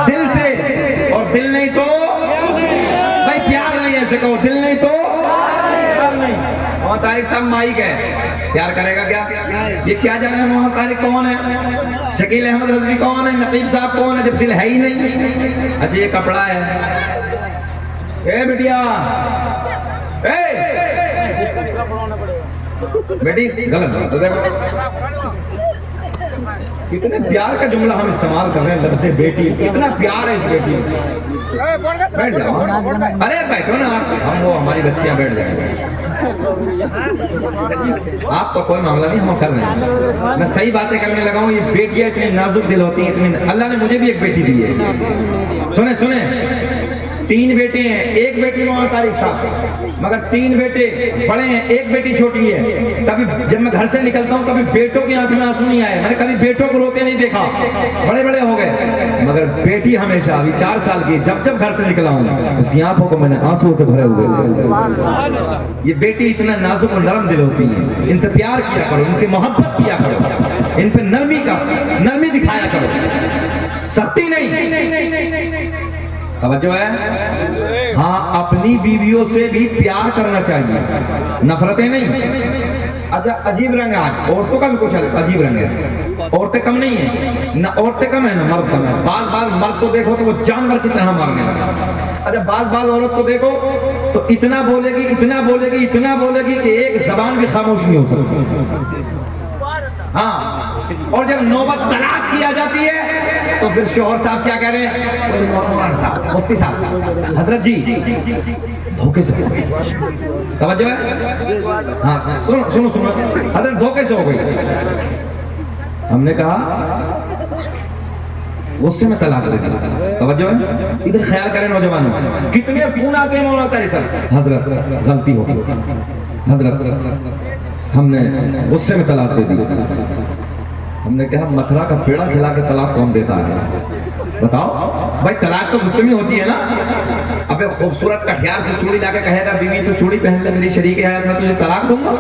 दिल से, और दिल नहीं तो भाई प्यार नहीं, ऐसे कहो दिल नहीं तो प्यार नहीं। मोहम्मद तारिक साहब माइक है, प्यार करेगा क्या? ये क्या जाने मोहम्मद तारिक कौन है, शकील अहमद रजवी कौन है, नकीब साहब कौन है, जब दिल है ही नहीं। अच्छा ये कपड़ा है, ए बिटिया, बेटी गलत बात है। देखो कितने प्यार का जुमला हम इस्तेमाल कर रहे हैं, लफ्ज़ बेटी, कितना प्यार है इस बेटी में। बैठ जाओ, अरे बैठो ना आप, हम वो हमारी बच्चियां बैठ जाएंगे। आपका कोई मामला नहीं, हम कर रहे हैं। मैं सही बातें करने लगा हूँ। ये बेटियां इतनी नाजुक दिल होती हैं, इतनी, अल्लाह ने मुझे भी एक बेटी दी है। सुने सुने, 3 बेटे हैं, एक बेटी मौलाना तारिक साहब, मगर 3 बेटे बड़े हैं, एक बेटी छोटी है। कभी जब मैं घर से निकलता हूँ कभी बेटों की आंख में आंसू नहीं आए, मैंने कभी बेटों को रोते नहीं देखा, बड़े बड़े हो गए, मगर बेटी हमेशा अभी 4 साल की, जब जब घर से निकला हूँ उसकी आंखों को मैंने आंसुओं से भरे हुए। ये बेटी इतना नाजुक और नरम दिल होती है, इनसे प्यार किया करो, इनसे मोहब्बत किया करो, इन पे नरमी दिखाया करो, सख्ती नहीं। तवज्जो है? हाँ, अपनी बीवियों से भी प्यार करना चाहिए, नफरतें नहीं। अच्छा, अजीब रंग है आज, औरतों का भी कुछ अजीब रंग है, औरतें कम नहीं है, ना औरतें कम है ना मर्द कम है। बाल मर्द को देखो तो वो जानवर की तरह मारने लगा। अच्छा, बाल औरत को देखो तो इतना बोलेगी कि एक जबान भी खामोश नहीं हो सकती। हाँ, और जब नौबत तलाक की आ जाती है तो फिर शोहर साहब क्या कह रहे हैं, मौलाना साहब, मुफ्ती साहब, हजरत जी धोखे से हो गई। तवज्जो है? हाँ, सुनो हजरत धोखे से हो गई। हमने कहा गुस्से में तलाक दे दी। तवज्जो है? इधर ख्याल करें नौजवानों, कितने फोन आते हैं मौलाना तारिक साहब, हजरत गलती हो गई, हजरत हमने गुस्से में तलाक दे दी। हमने कहा मथुरा का पेड़ा खिला के तलाक कौन देता है, बताओ भाई, तलाक तो गुस्से में होती है ना। अबे खूबसूरत कठियार से चूड़ी लाके कहेगा बीवी तो चूड़ी पहन ले मेरी शरीक है, मैं तुझे तलाक दूंगा,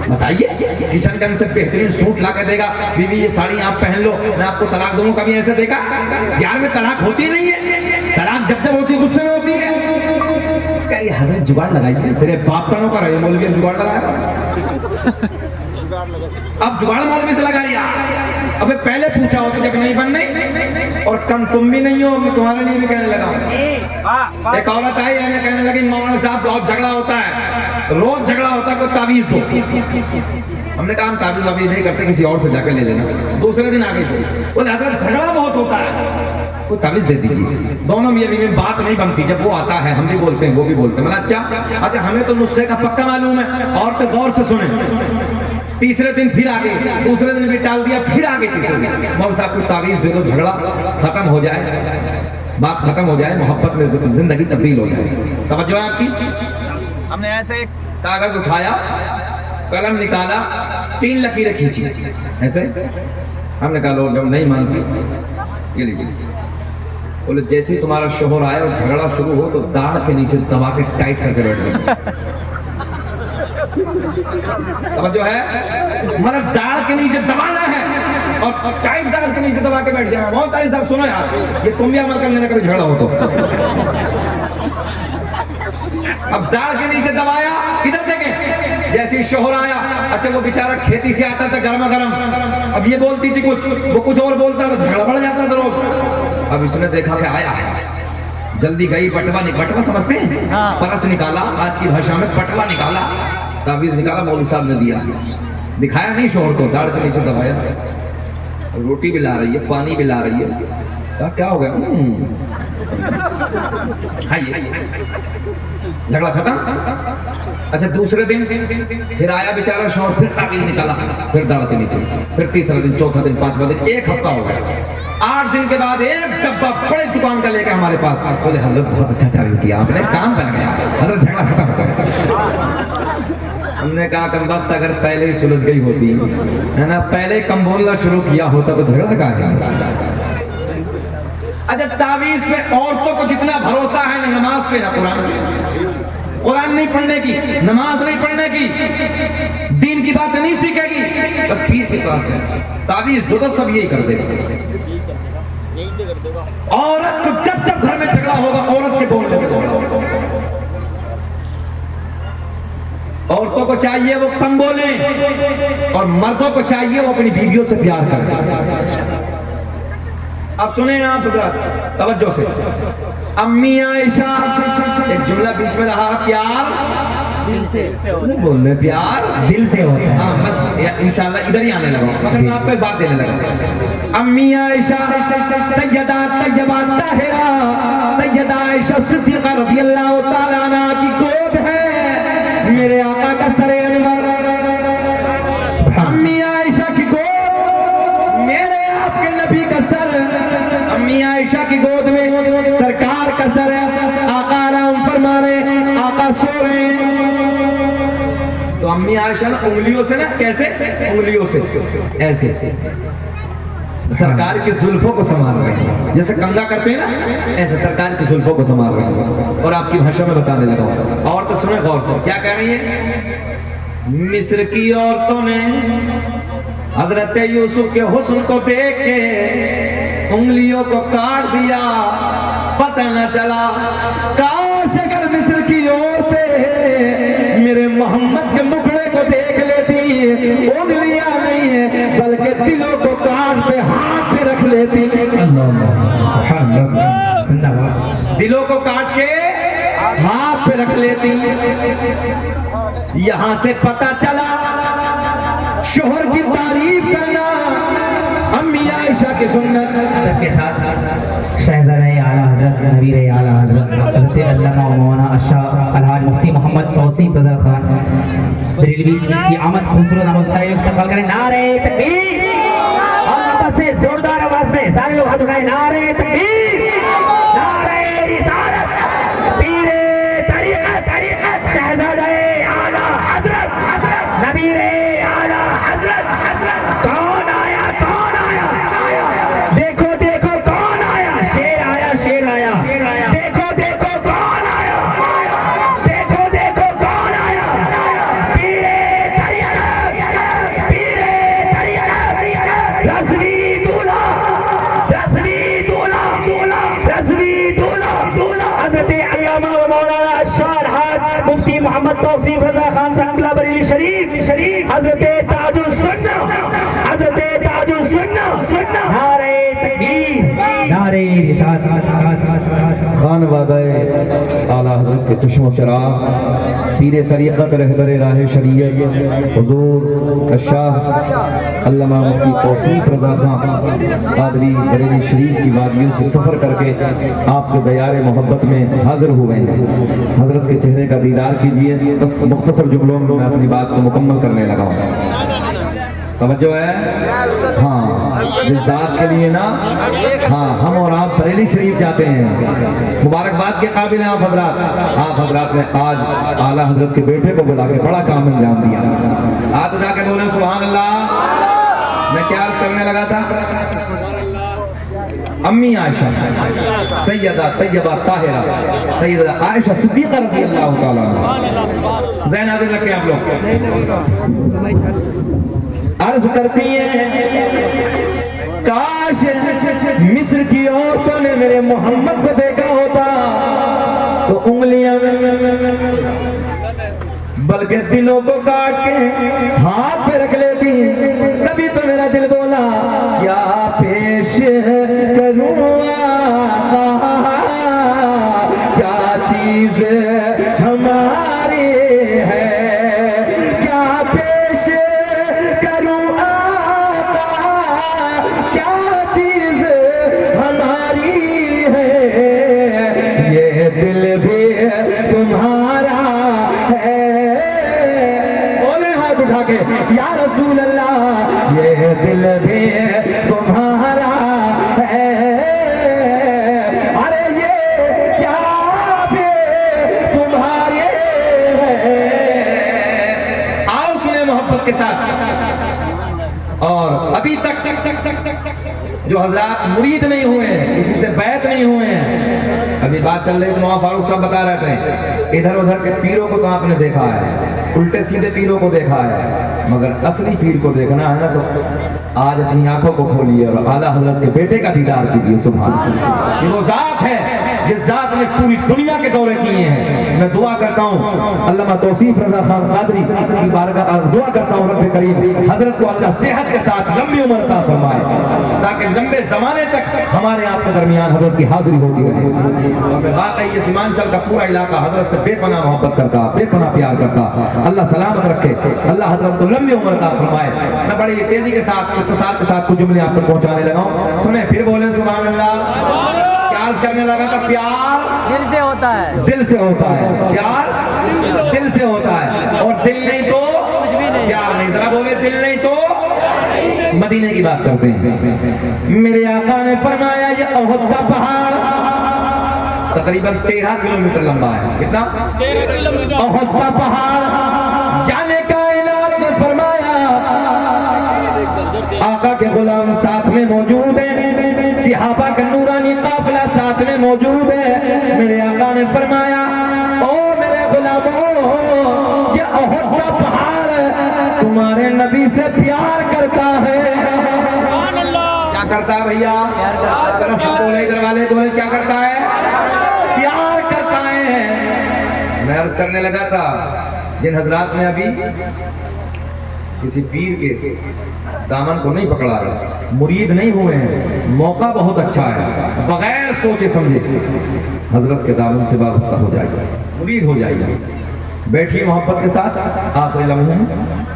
बताइए। किशनगंज से बेहतरीन सूट लाके देगा, बीवी ये साड़ी आप पहन लो मैं आपको तलाक दूंगा, कभी ऐसे देखा? यार में तलाक होती नहीं है, तलाक जब होती है गुस्से में होती है। कह हजरत जुगाड़ लगाइए, तेरे बाप का नौकर है मौलवी, जुगाड़ लगाया, अब जुगाड़ मौलवी से लगा लिया। अबे पहले पूछा हो तो जब नहीं बन नहीं, और कम तुम भी नहीं हो, मैं तुम्हारे लिए भी कहने लगा। एक औरत आई है, कहने लगी मौलाना साहब बहुत झगड़ा होता है, रोज झगड़ा होता है, कोई तावीज दो। हमने कहा हम तावीज वावीज नहीं करते, किसी और से जाकर ले लेना। दूसरे दिन आ गई, बोले हजरत झगड़ा बहुत होता है, कोई तावीज दे दीजिए। दोनों में बात नहीं बनती, जब वो आता है हम भी बोलते हैं वो भी बोलते हैं। अच्छा हमें तो नुस्खे का पक्का मालूम है, और तो गौर से सुने। तीसरे दिन फिर आ गई, दूसरे दिन भी टाल दिया, फिर आ गई तीसरे दिन, मौलवी साहब को तावीज दे दो, झगड़ा खत्म हो जाए, बात खत्म हो जाए, मोहब्बत में जिंदगी तब्दील हो जाए। तवज्जो है आपकी? हमने ऐसे कागज उठाया, कलम निकाला, 3 लकीरें खींची ऐसे। हमने कहा लो जब नहीं मानती ये लीजिए। बोले जैसे ही तुम्हारा शोहर आए और झगड़ा शुरू हो तो दाढ़ के नीचे दबा के टाइट करके बैठ गए। जो है मतलब दाढ़ के नीचे दबाना है और टाइट दाढ़ के नीचे दबा के बैठ जाना। बहुत तारीफ साहब सुनो यार, ये तुम भी अमल कर लेना कभी झगड़ा हो तो। अब दाढ़ के नीचे दबाया, इधर देखें जैसे शोहर आया, अच्छा वो बेचारा खेती से आता था गर्मा गर्म, अब ये बोलती थी कुछ, वो कुछ और बोलता था, झगड़ा बढ़ जाता था रोज। अब इसने देखा कि आया है, जल्दी गई, बटवा समझते हैं, परस निकाला, आज की भाषा में पटवा निकाला, ताबीज निकाला, मौलवी साहब ने दिया, दिखाया नहीं शोहर को, दाढ़ के नीचे दबाया, रोटी भी ला रही है, पानी भी ला रही है, कहा क्या हो गया? झगड़ा खत्म। अच्छा दूसरे दिन फिर आया बेचारा शोहर, फिर ताबीज निकाला, फिर दाढ़ के नीचे, फिर तीसरा दिन, चौथा दिन, पांचवा दिन, 1 हफ्ता हो गया। 8 दिन के बाद एक डब्बा बड़े दुकान का लेकर हमारे पास, बोले हजरत बहुत अच्छा ताबीज दिया आपने, काम बन गया, हजरत झगड़ा खत्म हो गया। हमने कहा कमबख्त अगर पहले ही सुलझ गई होती है ना, पहले कम बोलना शुरू किया होता तो झगड़ा का है। अच्छा तावीज पे औरतों को जितना भरोसा है ना नमाज पे ना कुरान नहीं पढ़ने की, नमाज नहीं पढ़ने की, दीन की बात नहीं सीखेगी, बस पीर के पास है, तावीज दो तो सब यही कर देगा। औरत को जब जब घर में झगड़ा होगा औरत के बोलने में होगा। औरतों को चाहिए वो कम बोले और मर्दों को चाहिए वो अपनी बीवियों से प्यार करें। अब सुने आप हजरत तवज्जो से, अम्मी आयशा, एक जुमला बीच में रहा, प्यार दिल से नहीं बोलने, प्यार दिल से होता है। हाँ बस इंशाल्लाह इधर ही आने लगा, मगर मैं आपको बात देने लगा। अम्मी आयशा सैयदा तैयबा ताहिरा सैयदा आयशा सिद्दीक़ा रज़ियल्लाहु ताला अन्हा की गोद है मेरे आका का सरे अनवर। अम्मी आयशा की गोद मेरे आपके नबी का सर, अम्मी आयशा की गोद में सरकार का सर है, सो रहे हैं। तो अम्मी आयशा ना उंगलियों से ना, कैसे उंगलियों से ऐसे सरकार की जुल्फों को संभाल रहे हैं, जैसे कंगा करते हैं ना, ऐसे सरकार की जुल्फों को संभाल रहे हैं। और आपकी भाषा में बताने लगा और तो सुने गौर से, क्या कह रही है? मिस्र की औरतों ने हजरत यूसुफ के हुस्न को देख के उंगलियों को काट दिया, पता न चला। काश अगर मिस्र की औरतें मेरे मोहम्मद के मुखड़े को देख लेती, उंगलियां नहीं है बल्कि दिलों को काट पे हाथ पे रख लेती। दिलों को काट के हाथ पे रख लेती। यहां से पता चला शोहर की तारीफ करना अम्मी आयशा की सुन्नत के साथ शहज़ादा आला हज़रत नबीर आला हज़रत हज़रत अल्लामा मौलाना अशाह अलहाज मुफ्ती मोहम्मद तौसीफ रज़ा खान बरेलवी की आमद खूबसूरत नमस्कार इस्तकबाल करें। नारे तकबीर और वापस से जोरदार आवाज में सारे लोग हाथ उठाएं। नारे तकबीर, नारे रिसालत, पीरे तरीक़त शहज़ादा आला हज़रत नबीर आला हज़रत कौन आया, कौन आया? देखो देखो कौन आया, शेर आया, शेर आया। देखो देखो कौन आया, देखो देखो कौन आया? पीरे तरीक़त, पीरे तरीक़त, रज़वी दूल्हा, रज़वी दूल्हा, रज़वी दूल्हा हज़रत अल्लामा व मौलाना अशाह अलहाज मुफ्ती मोहम्मद तौसीफ रज़ा खान साहब बरेली शरीफ हज़रत ताजुल सुन्नह, हज़रत ताजुल सुन्नह। नारे तकबीर, नारे रिसालत। खानवादाए आला हज़रत के चश्मो चराग पीरे तरीक़त रहबर राह शरीयत हुज़ूर अशाह अल्लामा मुफ्ती तौसीफ रज़ा खान क़ादरी बरेली शरीफ की वादियों से सफ़र करके आपके दयारे मोहब्बत में हाज़िर हुए हैं। हज़रत के चेहरे का दीदार कीजिए। बस मुख्तसर जुमलों में मैं अपनी बात को मुकम्मल करने लगा हूँ। तवज्जो है? हाँ, जिस जात के लिए ना, हाँ, हम और आप बरेली शरीफ जाते हैं, मुबारकबाद के काबिल हैं आप हजरात। आप हजरात ने आज आला हजरत के बेटे को बुला के बड़ा काम अंजाम दिया। हाथ उठा के बोले सुभान अल्लाह। मैं क्या अर्ज करने लगा था? अम्मी आयशा सैयदा तैयबा ताहिरा सैयदा आयशा सिद्दीक़ा रज़ियल्लाहु ताला अन्हा ज़हन हाज़िर रखें आप लोग। अर्ज करती हैं काश मिस्र की औरतों ने मेरे मोहम्मद को देखा होता तो उंगलियां बल्कि दिलों को काट के हाथ पे रख लेती। तभी तो मेरा दिल बोला क्या पेश करूं आका, क्या चीज हमारी है, क्या पेश करूं आका, क्या चीज हमारी है, ये दिल भी तुम्हारा है। बोले हाथ उठा के या रसूल अल्लाह, ये दिल भी तुम्हारा है। अरे ये चाबी तुम्हारे है। आओ सुने मोहब्बत के साथ। और अभी तक जो हजरात मुरीद नहीं हुए हैं, किसी से बैत नहीं हुए हैं, अभी बात चल रही तो मौलाना फारूक साहब बता रहे थे इधर उधर के पीरों को तो आपने देखा है, उल्टे सीधे पीरों को देखा है, मगर असली पीर को देखना है ना तो आज अपनी आंखों को खोलिए और आला हजरत के बेटे का दीदार कीजिए। सुभान अल्लाह। ये वो जात है जिस जात ने पूरी दुनिया के दौरे किए हैं। मैं दुआ करता हूँ अल्लामा तौसीफ रज़ा खान क़ादरी की बारगाह, दुआ करता हूँ रब्बे करीम हजरत को अल्लाह सेहत के साथ लंबी उम्र अता फरमाए, ताकि लंबे जमाने तक हमारे आपके दरमियान हजरत की हाजिरी होती रहे। और वाकई ये सीमांचल का पूरा इलाका हजरत से बेपनाह मोहब्बत करता, बेपनाह प्यार करता। अल्लाह सलामत रखे, अल्लाह हजरत को लंबी उम्र अता फरमाए। मैं बड़ी तेजी के साथ इख्तिसार के साथ कुछ जुमले आप तक पहुंचाने लगा हूं। सुने फिर बोले सुभान अल्लाह। क्या करने लगा था? प्यार दिल से होता है, दिल से होता है, प्यार दिल से होता है, और दिल नहीं तो कुछ भी नहीं। प्यार नहीं। जरा बोले दिल नहीं तो मदीने की बात करते हैं। मेरे आका ने फरमाया ये ओहद का पहाड़ तकरीबन 13 किलोमीटर लंबा है। कितना? 13 किलोमीटर। ओहद का पहाड़ जाने का ऐलान ने फरमाया, आका के गुलाम साथ में मौजूद है, सिहाबा का नूरानी काफिला साथ में मौजूद है। मेरे आका ने फरमाया, ओ मेरे गुलामों, ये ओहद का पहाड़ तुम्हारे नबी से प्यार करता है। क्या करता है भैया? तरफ बोले, इधर वाले बोले, क्या करता है? प्यार करता है। मैं अर्ज करने लगा था, जिन हजरात ने अभी किसी पीर के दामन को नहीं पकड़ा है, मुरीद नहीं हुए हैं, मौका बहुत अच्छा है, बगैर सोचे समझे हजरत के दामन से वाबस्ता हो जाएगा, मुरीद हो जाएगा। बैठिए मोहब्बत के साथ, आखिरी लम्हे हैं,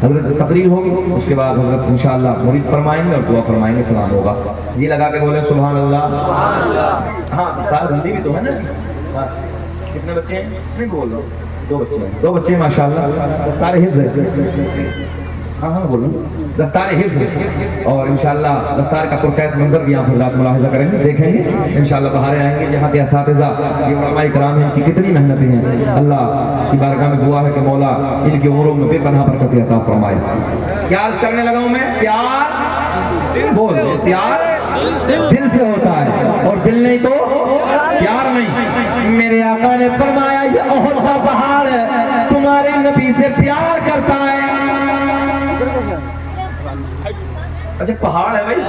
हजरत तकरीर होगी, उसके बाद हजरत इंशाअल्लाह मुरीद फरमाएंगे और दुआ फरमाएंगे, सलाम होगा। जी लगा के बोले सुभान अल्लाह। हाँ, दस्तार बंदी भी तो है ना। हाँ, कितने बच्चे हैं? नहीं बोल रहा हूँ, 2 बच्चे हैं, 2 बच्चे माशाअल्लाह। दस्तार हिफ्ज़ है। हाँ बोलो, दस्तार हिफ्ज़ है। और इंशाअल्लाह दस्तार का पुरकैत मंजर भी आप हज़रात मुलाहिज़ा करेंगे, देखेंगे इंशाअल्लाह। बाहर आएंगे यहाँ के असातिज़ा, ये उलमा इकराम हैं, इनकी कितनी मेहनतें हैं। अल्लाह की बारगाह में दुआ है कि मौला इनकी उम्रों में बेपनाह बरकत अता फरमाए। क्या अर्ज़ करने लगा हूँ मैं? प्यार बोल, प्यार दिल से होता है, और दिल नहीं तो प्यार नहीं। मेरे आका ने फरमाया, ये ओहद का पहाड़ तुम्हारे नबी से प्यार करता है। अच्छा, पहाड़ है भाई।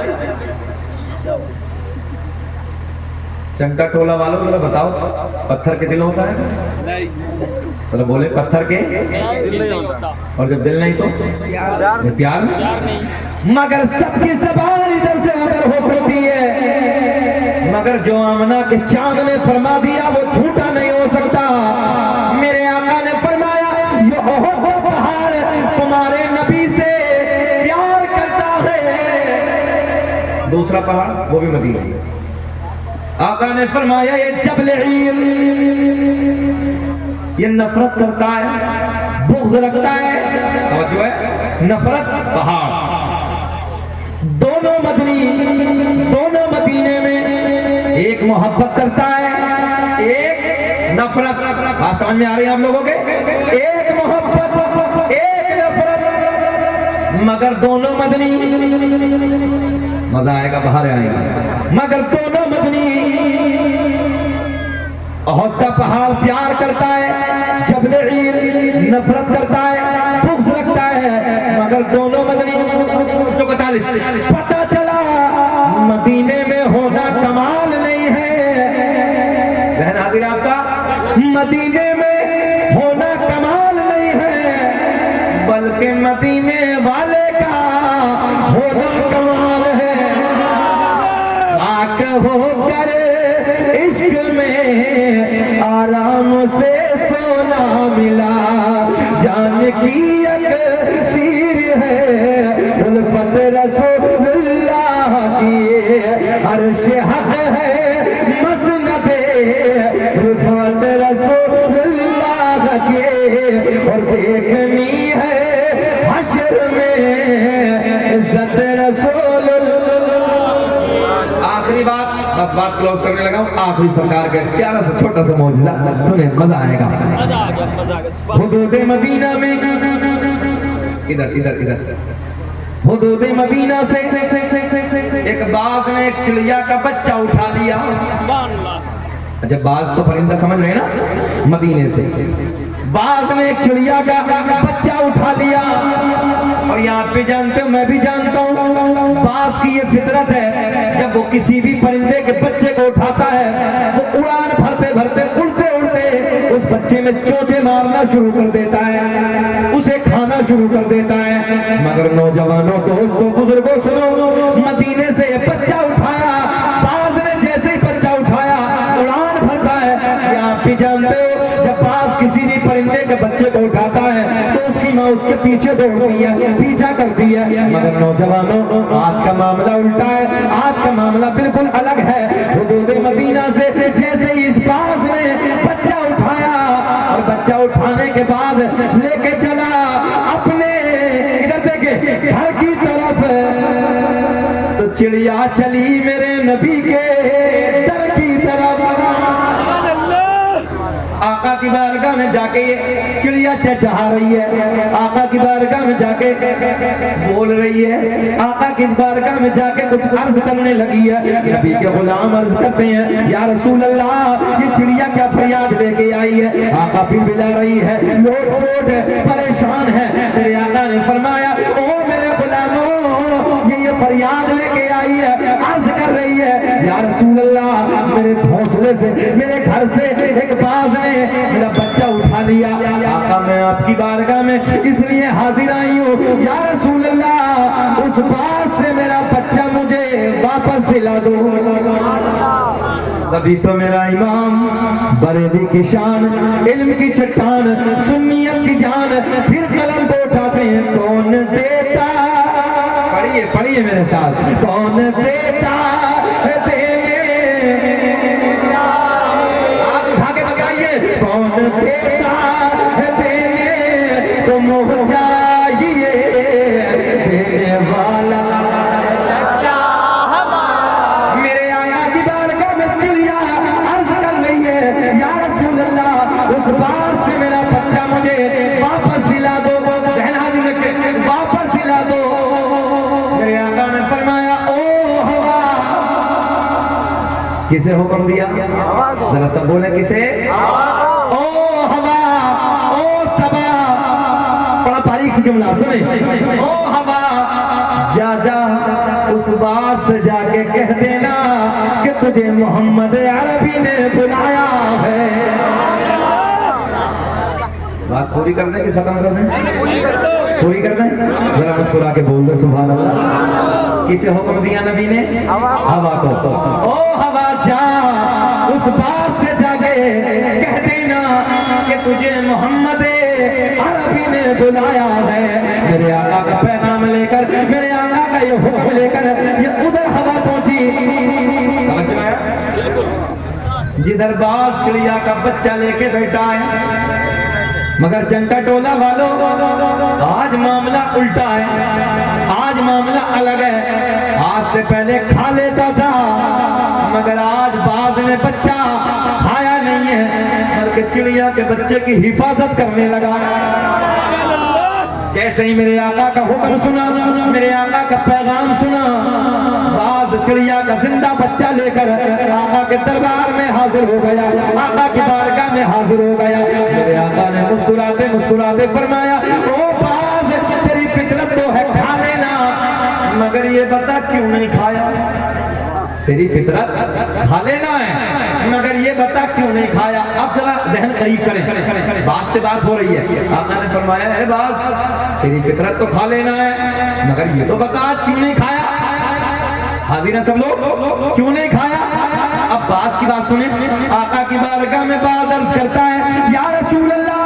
चंका टोला वालों जरा बताओ, पत्थर के दिल होता है? नहीं। मतलब बोले पत्थर के दिल नहीं होता। और जब दिल नहीं तो प्यार नहीं। मगर सबकी ज़बान इधर से उधर हो सकती है, मगर जो आमना के चांद ने फरमा दिया वो झूठा नहीं हो सकता। मेरे आका ने फरमाया, ये ओहद का पहाड़ तुम्हारे नबी से प्यार करता है। दूसरा पहाड़ वो भी मदीना। आका ने फरमाया, ये जबल ईर, ये नफरत करता है, बुग़्ज़ रखता है, तवज्जो है, नफरत पहाड़। दोनों मदीने में एक मोहब्बत करता है, एक नफरत। बात समझ में आ रही है आप लोगों के? एक मोहब्बत, एक नफरत, मगर दोनों मदनी। मजा आएगा, बाहर आएगा। मगर दोनों मदनी। ओहद का पहाड़ प्यार करता है, जबल ईर नफरत करता है, बुग़्ज़ रखता है, मगर दोनों मदनी। जो पता चला मदीने में होना कमाल नहीं है। बहन हाजिर आपका, मदीने में होना कमाल नहीं है, बल्कि मदीने वाले का होना कमाल है। आक होकर इश्क में आराम से सोना मिला, जान की अक्सीर है उल्फत रसूलुल्लाह की, अर्श हक है मसनदे उल्फत रसूलुल्लाह की, और देखनी है हश्र में इज्जत रसूलुल्लाह। आखिरी बात, बस बात क्लोज करने लगा हूँ। आखिरी सरकार का प्यारा सा छोटा सा मौजज़ा सुने, मजा आएगा। हुदूद मदीना में, इधर हुदूद मदीना से एक बाज ने एक चिड़िया का बच्चा उठा लिया। अच्छा, बाज तो परिंदा समझ रहे हैं ना? मदीने से बाज ने एक चिड़िया का बच्चा उठा लिया। और ये आप भी जानते हो, मैं भी जानता हूँ, बाज की ये फितरत है, जब वो किसी भी परिंदे के बच्चे को उठाता है, वो उड़ान भरते भरते उड़ते उड़ते उस बच्चे में चोंचे मारना शुरू कर देता है, उसे खाना शुरू कर देता है। मगर नौजवानों, दोस्तों, बुजुर्गों, सुनो, मदीने से ये बच्चा उठाया, बाज ने जैसे ही बच्चा उठाया उड़ान भरता है। ये आप भी जानते हो, जब बाज किसी भी परिंदे के बच्चे को उठाता है तो उसकी माँ उसके पीछे दौड़ती है, पीछा करती है। मगर नौजवानों, आज का मामला उल्टा है, आज का मामला बिल्कुल अलग है। हुदूद मदीना से जैसे ही इस बाज ने बच्चा उठाया, और बच्चा उठाने के बाद लेके चला अपने, इधर देखे, घर की तरफ, तो चिड़िया चली मेरे नबी के दर की तरफ। बारगाह में जाके ये चिड़िया चहचहा रही है, आका की बारगाह में जाके बोल रही है, आका की बारगाह में जाके कुछ अर्ज करने लगी है। नबी के गुलाम अर्ज करते हैं, या रसूल अल्लाह ये चिड़िया क्या फरियाद लेके आई है? आका फिर बिला रही है, लोट लोट परेशान है। मेरे आका ने फरमाया, ओ मेरे गुलामों, ये फरियाद लेके आई है, अर्ज कर रही है, या रसूल अल्लाह मेरे घोंसले से, मेरे घर से एक बाज ने मेरा बच्चा उठा लिया। आका मैं आपकी बारगाह में इसलिए हाजिर आई हूँ, या रसूल अल्लाह उस बाज से मेरा बच्चा मुझे वापस दिला दो। तभी तो मेरा इमाम बरेली की शान, इल्म की चट्टान, सुन्नियत की जान, फिर कलम को उठाते हैं, कौन देता, पढ़िए पढ़िए मेरे साथ, कौन देता देने, हाथ उठा के बताइए, कौन देता देने को मुँह चाहिए, देने वाला मेरे आका की बारगाह में चिड़िया अर्ज कर रही है, या रसूल अल्लाह उस बात से मेरा बच्चा मुझे वापस दिला दो, बहन हाजिर रखे, वापस दिला दो। मेरे आका ने फरमाया, ओ हवा, किसे हुक्म दिया? जरा सब बोले, किसे? ओ हवा, ओ सबा, बड़ा बारीक से जुमला सुने, ओ हवा जा जा उस बात से जाके कह देना कि तुझे मोहम्मद अरबी ने बुलाया है। बात पूरी कर दें कि खत्म कर दें? पूरी कर दें। जरा मुस्कुरा के बोल दे सुभान अल्लाह। किसे हुक्म दिया नबी ने? हवा को। ओ हवा जा उस बात से जाके कह देना कि तुझे मोहम्मद अरबी ने बुलाया है। मेरे आका का पैगाम लेकर, मेरे आका का ये हुक्म लेकर ये उधर हवा पहुंची, जिधर बाज चिड़िया का बच्चा लेके बैठा है। मगर चंका टोला वालों, आज मामला उल्टा है, आज मामला अलग है। आज से पहले खा लेता था, मगर आज बाज ने बच्चा खाया नहीं है, बल्कि चिड़िया के बच्चे की हिफाजत करने लगा। जैसे ही मेरे आका का हुक्म सुना, मेरे आका का पैगाम सुना, बाज चिड़िया का जिंदा बच्चा लेकर आका के दरबार में हाजिर हो गया, आका की बारगाह में हाजिर हो गया। मेरे आका ने मुस्कुराते मुस्कुराते फरमाया, ओ बाज तेरी फितरत तो है खा लेना, मगर ये बता क्यों नहीं खाया? तेरी फितरत खा लेना है, मगर ये बता क्यों नहीं खाया? अब जरा जहन करीब करें, बात से बात हो रही है। आका ने फरमाया है, बाज तेरी फितरत तो खा लेना है, मगर ये तो बता आज क्यों नहीं खाया? हाजिर है सब लोग, क्यों नहीं खाया? अब बाज की बात सुने। आका की बारगाह में बाज अर्ज करता है, या रसूल अल्लाह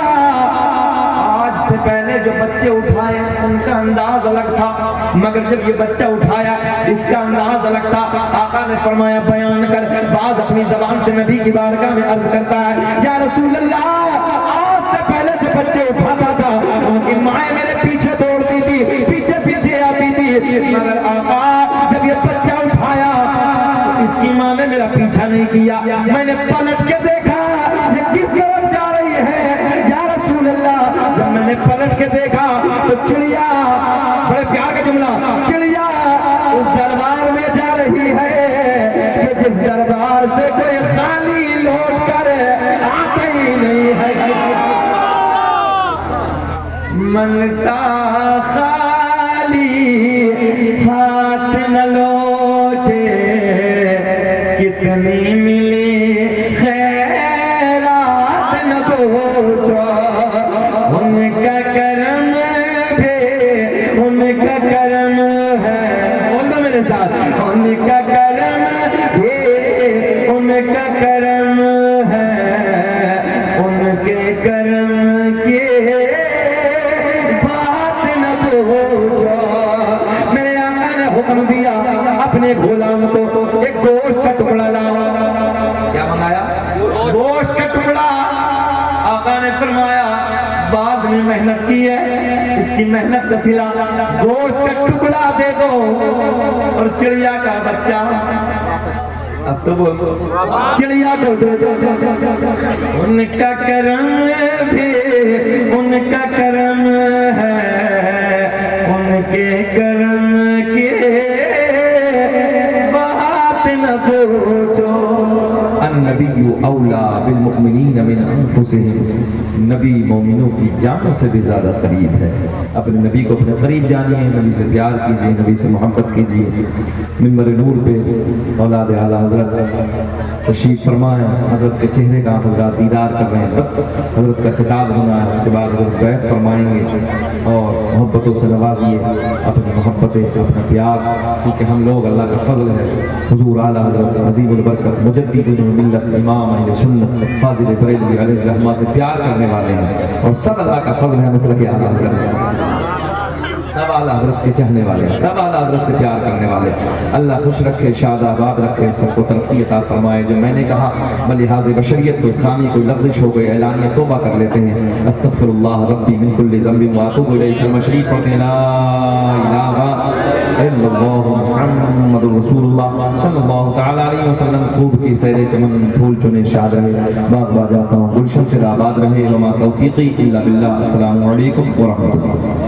आज से पहले जो बच्चे उठाए उनका अंदाज अलग था, मगर जब ये बच्चा उठाया इसका अंदाज अलग था। आका ने फरमाया, बयान कर। बाज अपनी जबान से नबी की बारगाह में अर्ज करता है, या रसूल अल्लाह आज से पहले जो बच्चे उठाता था उनकी माएँ मेरे पीछे दौड़ती थी, पीछे पीछे आती थी, मगर आका जब ये बच्चा उठाया तो इसकी माँ ने मेरा पीछा नहीं किया। मैंने पलट के देखा ये किस तरफ जा रही है, या रसूल अल्लाह जब मैंने पलट के देखा तो चिड़िया, बड़े प्यार का जुमला, चिड़िया उस दरबार में जा रही है कि जिस दरबार से कोई खाली लौट कर आता ही नहीं है। मंगता खाली हाथ न लौटे, कितनी मिली खैरात न पूछो, उनका करम भी उनका करम है। बोल दो मेरे साथ, उनका करम भी उनका करम है, उनके करम के बात न पूछो। मेरे आका ने हुक्म दिया अपने गुलाम को, एक गोश्त का टुकड़ा लाओ। क्या मंगाया? गोश्त का टुकड़ा। आका ने फरमाया, बाज ने मेहनत की है, इसकी मेहनत का सिला गोश्त का टुकड़ा दे दो और चिड़िया का बच्चा अब तो बोल चिड़िया को दे दो उनका करम भी उनका करम है उनके करम के बात न पूछो अन्नबी औला बिल मुमिनीन मिन अनफुसिहिम नबी मोमिनों की जानों से भी ज्यादा करीब है। अपने नबी को अपने करीब जानिए, नबी से प्यार कीजिए, नबी से मोहब्बत कीजिए। मिंबर नूर पे औलाद आला हजरत तशरीफ फरमाए, हजरत के चेहरे का हजरत दीदार कर रहे हैं, बस हजरत का खिताब होना है, उसके बाद हजरत बैत फरमाएंगे और मोहब्बतों से नवाजिए, अपनी मोहब्बतें अपना प्यार, क्योंकि हम लोग अल्लाह का फजल है हुजूर आला हजरत अजीमुल बरकत मुजद्दिदुल मिल्लत इमाम अहले सुन्नत फाजिल बरेलवी अलैहि रहमा से प्यार करने वाले हैं और सब अल्लाह का फजल है। मसला के आला हजरत सब आला हजरत के चाहने वाले हैं, सब आला हजरत से प्यार करने वाले। अल्लाह खुश रखे, शाद आबाद रखे, सबको तरक्की अता फरमाए। जो मैंने कहा बलिहाज़ बशरियत तो खामी कोई लफ्ज़िश हो गई, ऐलानिया तौबा कर लेते हैं। अस्तग़फिरुल्लाह रब्बी मिन कुल्लि ज़ंबिन व अतूबु इलैहि। कलमा शरीफ पढ़ते हैं, ला इलाहा इल्लल्लाह मुहम्मदुर रसूलुल्लाह सल्लल्लाहु तआला अलैहि वसल्लम। खूब की सैर चमन फूल चुने शाद रहे, बाग बाजाता हूँ गुलशन से आबाद रहे। वमा तौफीक़ी इल्ला बिल्लाह। अस्सलामु अलैकुम व रहमतुल्लाह।